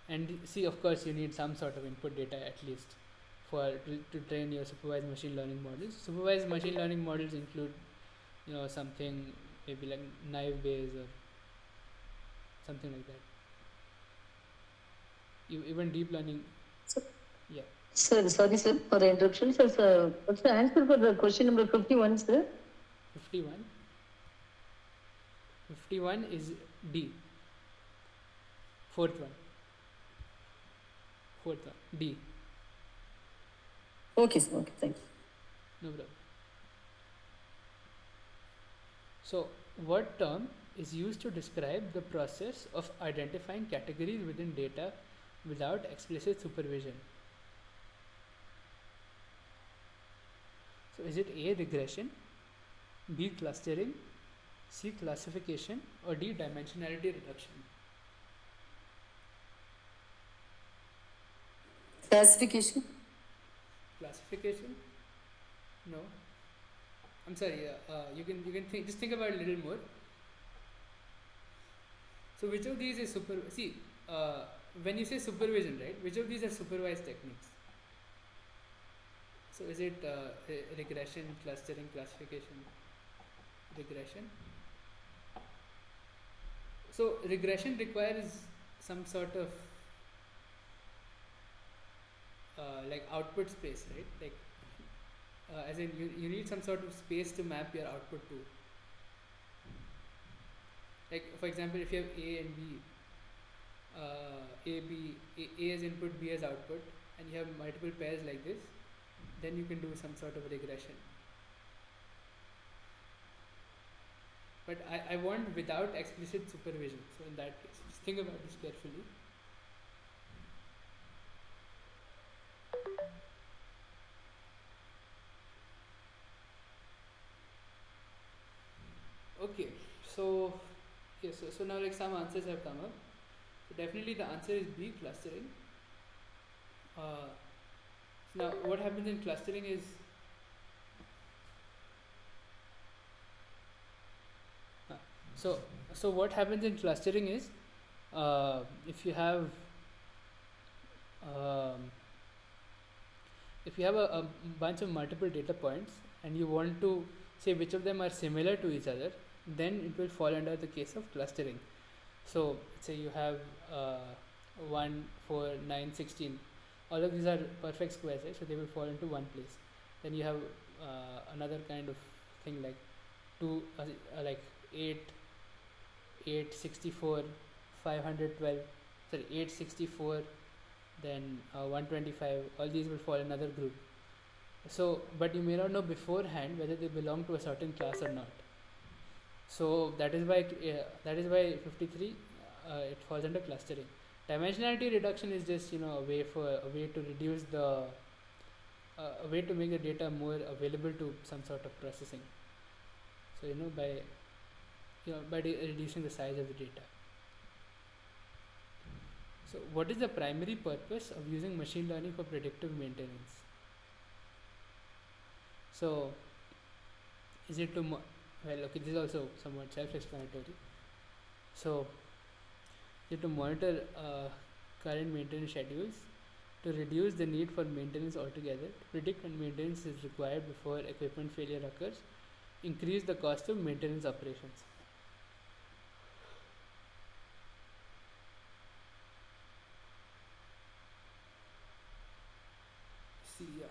Speaker 1: And C, of course, you need some sort of input data at least to train your supervised machine learning models. Supervised machine learning models include, something maybe like naive Bayes or something like that. Even deep learning,
Speaker 5: Sir,
Speaker 1: yeah.
Speaker 5: sir, sorry, sir, for the interruption. Sir, what's the answer for the question number 51, sir?
Speaker 1: 51. 51 is D. Fourth one. D.
Speaker 5: Okay, sir. Okay, thank you.
Speaker 1: No problem. So, what term is used to describe the process of identifying categories within data without explicit supervision? So, is it A, regression, B, clustering, C, classification, or D, dimensionality reduction?
Speaker 5: Classification.
Speaker 1: Classification? No. I'm sorry. You can just think about it a little more. So which of these is when you say supervision, right? Which of these are supervised techniques? So is it regression, clustering, classification? Regression. So regression requires some sort of like output space, right? Like as in you need some sort of space to map your output to. Like for example, if you have A and B, A as input, B as output, and you have multiple pairs like this, then you can do some sort of regression. But I want without explicit supervision. So in that case, just think about this carefully. Okay, so yes, so now like some answers have come up. So definitely the answer is B, clustering. So now what happens in clustering is so what happens in clustering is if you have um, a bunch of multiple data points and you want to say which of them are similar to each other, then it will fall under the case of clustering. So say you have 1, 4, 9, 16. All of these are perfect squares, right? So they will fall into one place. Then you have another kind of thing like 2 like 8, 864, 512, sorry, 864, then 125. All these will fall in another group. So but you may not know beforehand whether they belong to a certain class or not. So that is why 53 it falls under clustering. Dimensionality reduction is just a way to reduce the a way to make the data more available to some sort of processing. So by reducing the size of the data. So what is the primary purpose of using machine learning for predictive maintenance? So is it to well, okay, this is also somewhat self-explanatory. So you have to monitor current maintenance schedules to reduce the need for maintenance altogether, predict when maintenance is required before equipment failure occurs, increase the cost of maintenance operations. See, yeah.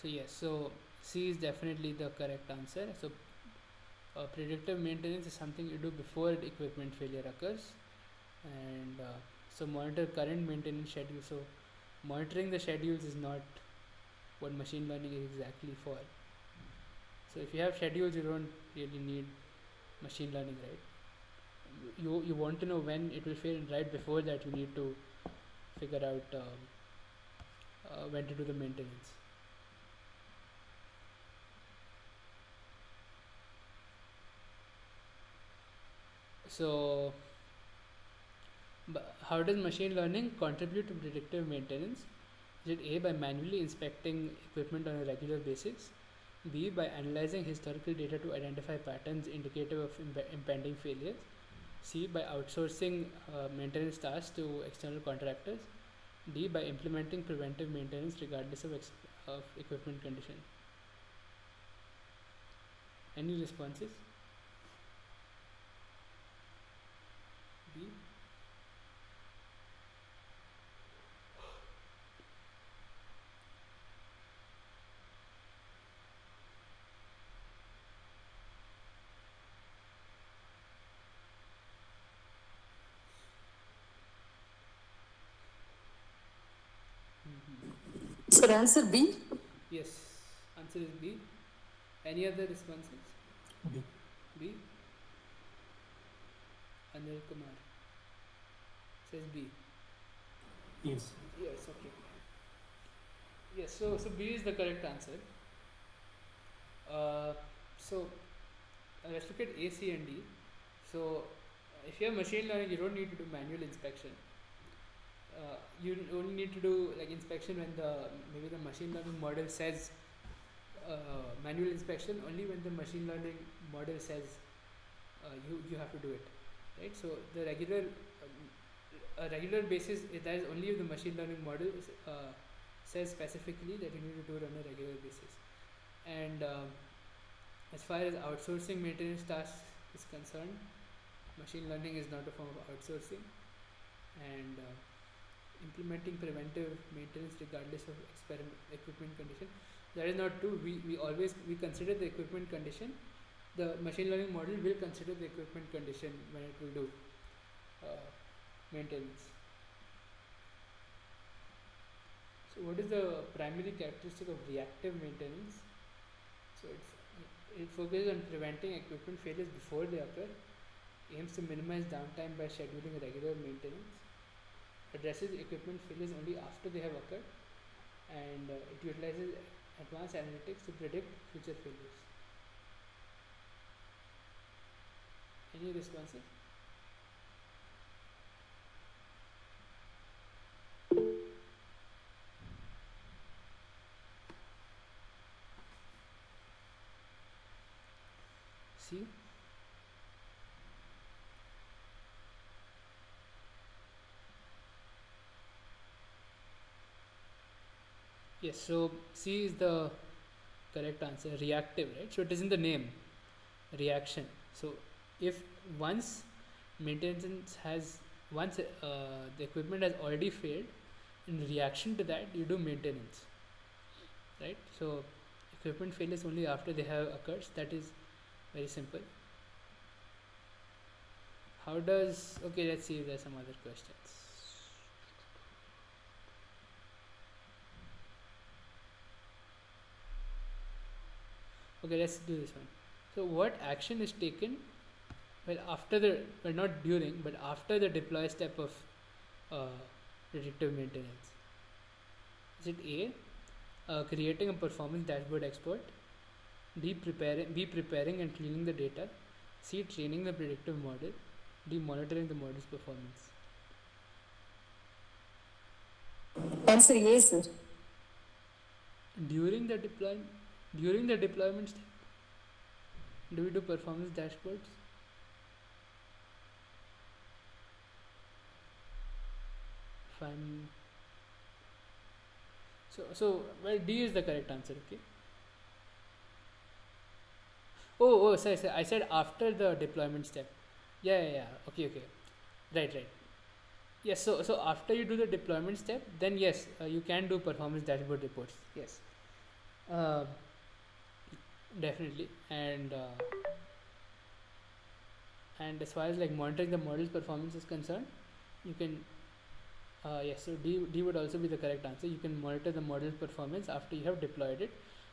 Speaker 1: So yes, so C is definitely the correct answer. So predictive maintenance is something you do before equipment failure occurs, and so monitor current maintenance schedule. So monitoring the schedules is not what machine learning is exactly for. So if you have schedules, you don't really need machine learning, right? You want to know when it will fail, and right before that you need to figure out when to do the maintenance. So how does machine learning contribute to predictive maintenance? Is it A, by manually inspecting equipment on a regular basis, B, by analyzing historical data to identify patterns indicative of impending failures, C, by outsourcing maintenance tasks to external contractors. D, by implementing preventive maintenance regardless of equipment condition. Any responses? B.
Speaker 5: Sir, answer B.
Speaker 1: Yes, answer is B. Any other responses?
Speaker 2: B.
Speaker 1: B. Anil Kumar says B.
Speaker 2: Yes.
Speaker 1: Yes, okay. Yes, so B is the correct answer. So let's look at A, C, and D. So if you have machine learning, you don't need to do manual inspection. You only need to do like inspection when maybe the machine learning model says manual inspection only when the machine learning model says you have to do it, right? So the a regular basis, that is only if the machine learning model says specifically that you need to do it on a regular basis. And as far as outsourcing maintenance tasks is concerned, machine learning is not a form of outsourcing, and implementing preventive maintenance regardless of equipment condition, that is not true. We consider the equipment condition. The machine learning model will consider the equipment condition when it will do maintenance. So what is the primary characteristic of reactive maintenance? So it focuses on preventing equipment failures before they occur, aims to minimize downtime by scheduling regular maintenance, addresses equipment failures only after they have occurred, and it utilizes advanced analytics to predict future failures. Any responses? C. Yes, so C is the correct answer. Reactive, right? So it is in the name, reaction. So if once once the equipment has already failed, in reaction to that you do maintenance, right? So equipment failures only after they have occurred. That is very simple. How does, okay, let's see if there's some other questions. Okay, let's do this one. So what action is taken not during, but after the deploy step of predictive maintenance? Is it A, creating a performance dashboard export, B, preparing and cleaning the data, C, training the predictive model, D, monitoring the model's performance?
Speaker 5: Answer A, sir.
Speaker 1: During the deployment step, do we do performance dashboards? Fine. So well, D is the correct answer. Okay. Sorry. I said after the deployment step. Yeah. Okay. Right. Yes. So after you do the deployment step, then yes, you can do performance dashboard reports. Yes. Definitely. And as far as like monitoring the model's performance is concerned, you can yes, so D would also be the correct answer. You can monitor the model's performance after you have deployed it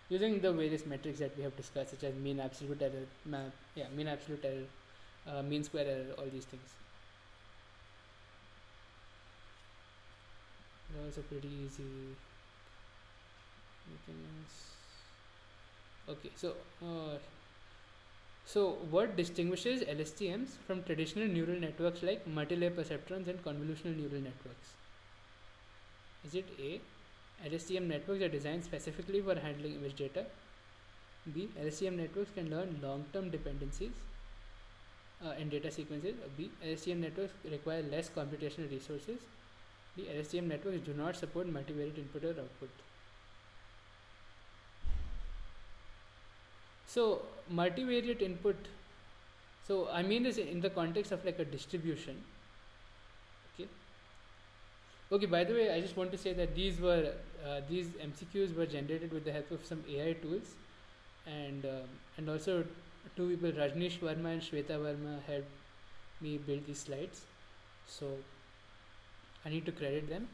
Speaker 1: using the various metrics that we have discussed, such as mean absolute error, mean square error, all these things. That was a pretty easy. Anything else? Okay, so what distinguishes LSTMs from traditional neural networks like multi-layer perceptrons and convolutional neural networks? Is it A, LSTM networks are designed specifically for handling image data? B, LSTM networks can learn long-term dependencies in data sequences. B. LSTM networks require less computational resources. D. LSTM networks do not support multivariate input or output. So multivariate input, so I mean this in the context of like a distribution. Okay. Okay. By the way, I just want to say that these MCQs were generated with the help of some AI tools, and also two people, Rajnish Verma and Shweta Verma, helped me build these slides. So I need to credit them.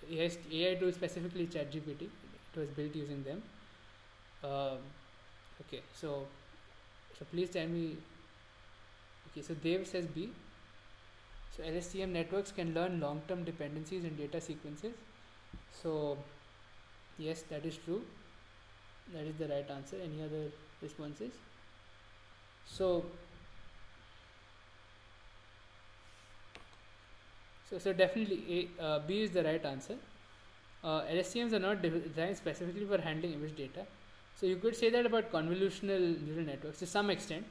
Speaker 1: Yes, AI tool, specifically ChatGPT, it was built using them. Okay, so please tell me. Okay, so Dev says B. So LSTM networks can learn long-term dependencies in data sequences. So yes, that is true. That is the right answer. Any other responses? So definitely B is the right answer. LSTMs are not designed specifically for handling image data. So you could say that about convolutional neural networks to some extent.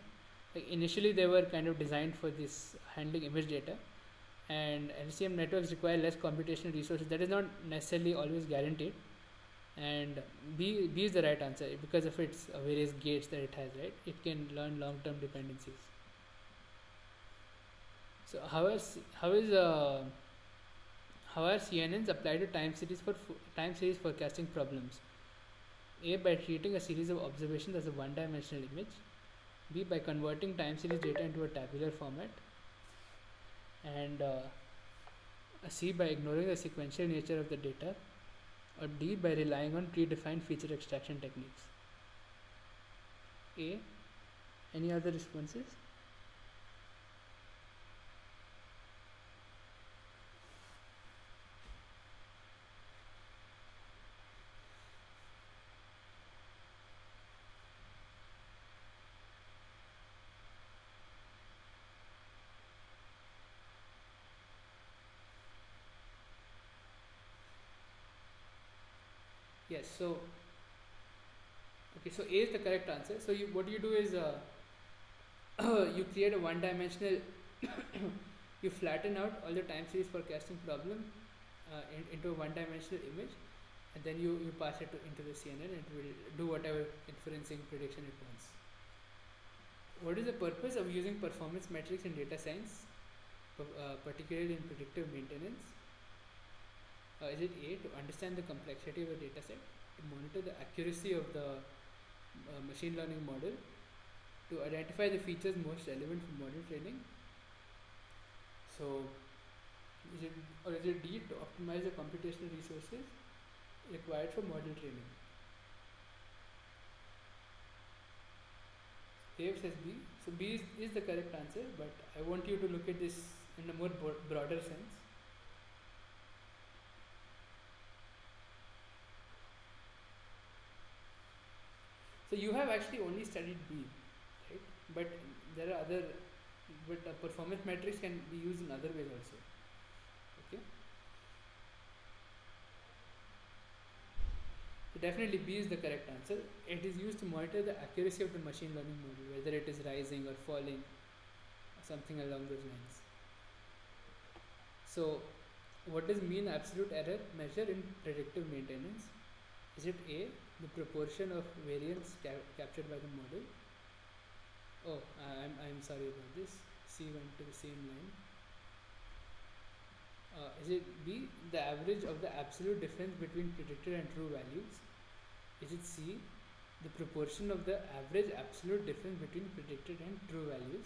Speaker 1: Like initially, they were kind of designed for this handling image data, and LSTM networks require less computational resources. That is not necessarily always guaranteed. And B is the right answer because of its various gates that it has. Right, it can learn long-term dependencies. So how are CNNs applied to time series forecasting problems? A. By treating a series of observations as a one-dimensional image. B. By converting time series data into a tabular format. And C. By ignoring the sequential nature of the data. Or D. By relying on predefined feature extraction techniques. A. Any other responses? Yes. So okay. So A is the correct answer. So what you do is you create a one-dimensional. You flatten out all the time series forecasting problem into a one-dimensional image, and then you pass it into the CNN, and it will do whatever inferencing prediction it wants. What is the purpose of using performance metrics in data science, particularly in predictive maintenance? Is it A, to understand the complexity of a data set, to monitor the accuracy of the machine learning model, to identify the features most relevant for model training? So is it D, to optimize the computational resources required for model training? Dave says B. So B is the correct answer, but I want you to look at this in a more broader sense. So you have actually only studied B, right? But there are performance metrics can be used in other ways also. Okay. So definitely B is the correct answer. It is used to monitor the accuracy of the machine learning model, whether it is rising or falling, or something along those lines. So what does mean absolute error measure in predictive maintenance? Is it A, the proportion of variance captured by the model? Oh, I'm sorry about this. C went to the same line. Is it B, the average of the absolute difference between predicted and true values? Is it C, the proportion of the average absolute difference between predicted and true values?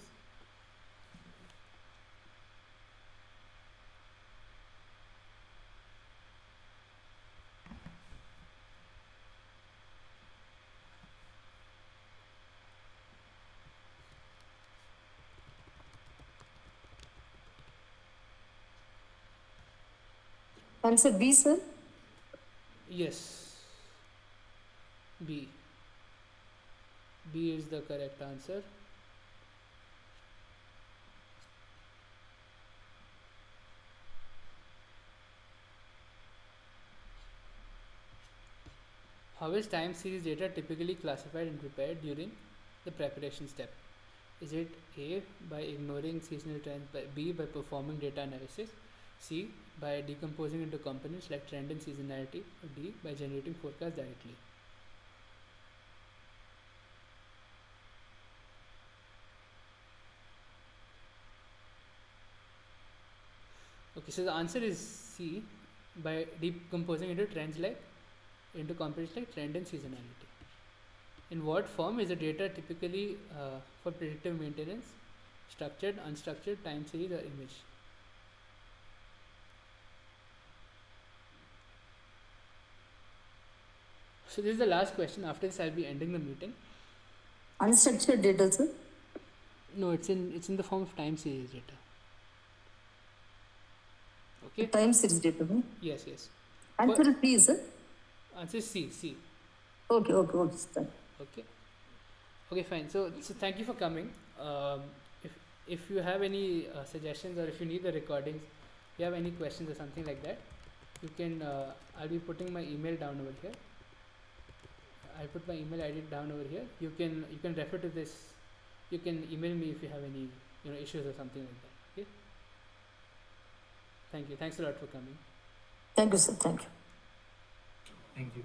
Speaker 5: Answer B, sir.
Speaker 1: Yes. B. B is the correct answer. How is time series data typically classified and prepared during the preparation step? Is it A, by ignoring seasonal trends, B, by performing data analysis, C, by decomposing into components like trend and seasonality, or D, by generating forecasts directly? Okay, so the answer is C, by decomposing into components like trend and seasonality. In what form is the data typically for predictive maintenance? Structured, unstructured, time series, or image? So this is the last question. After this, I'll be ending the meeting.
Speaker 5: Unstructured data, sir.
Speaker 1: No, it's in the form of time series data. Okay.
Speaker 5: Time series data. Huh?
Speaker 1: Yes, yes.
Speaker 5: Answer is C, sir.
Speaker 1: Answer is C. C.
Speaker 5: Okay, sir.
Speaker 1: Okay. Okay, fine. So thank you for coming. If you have any suggestions, or if you need the recordings, if you have any questions or something like that, you can. I'll be putting my email down over here. I put my email ID down over here. You can refer to this. You can email me if you have any issues or something like that. Okay. Thank you. Thanks a lot for coming.
Speaker 5: Thank you, sir. Thank you.
Speaker 2: Thank you.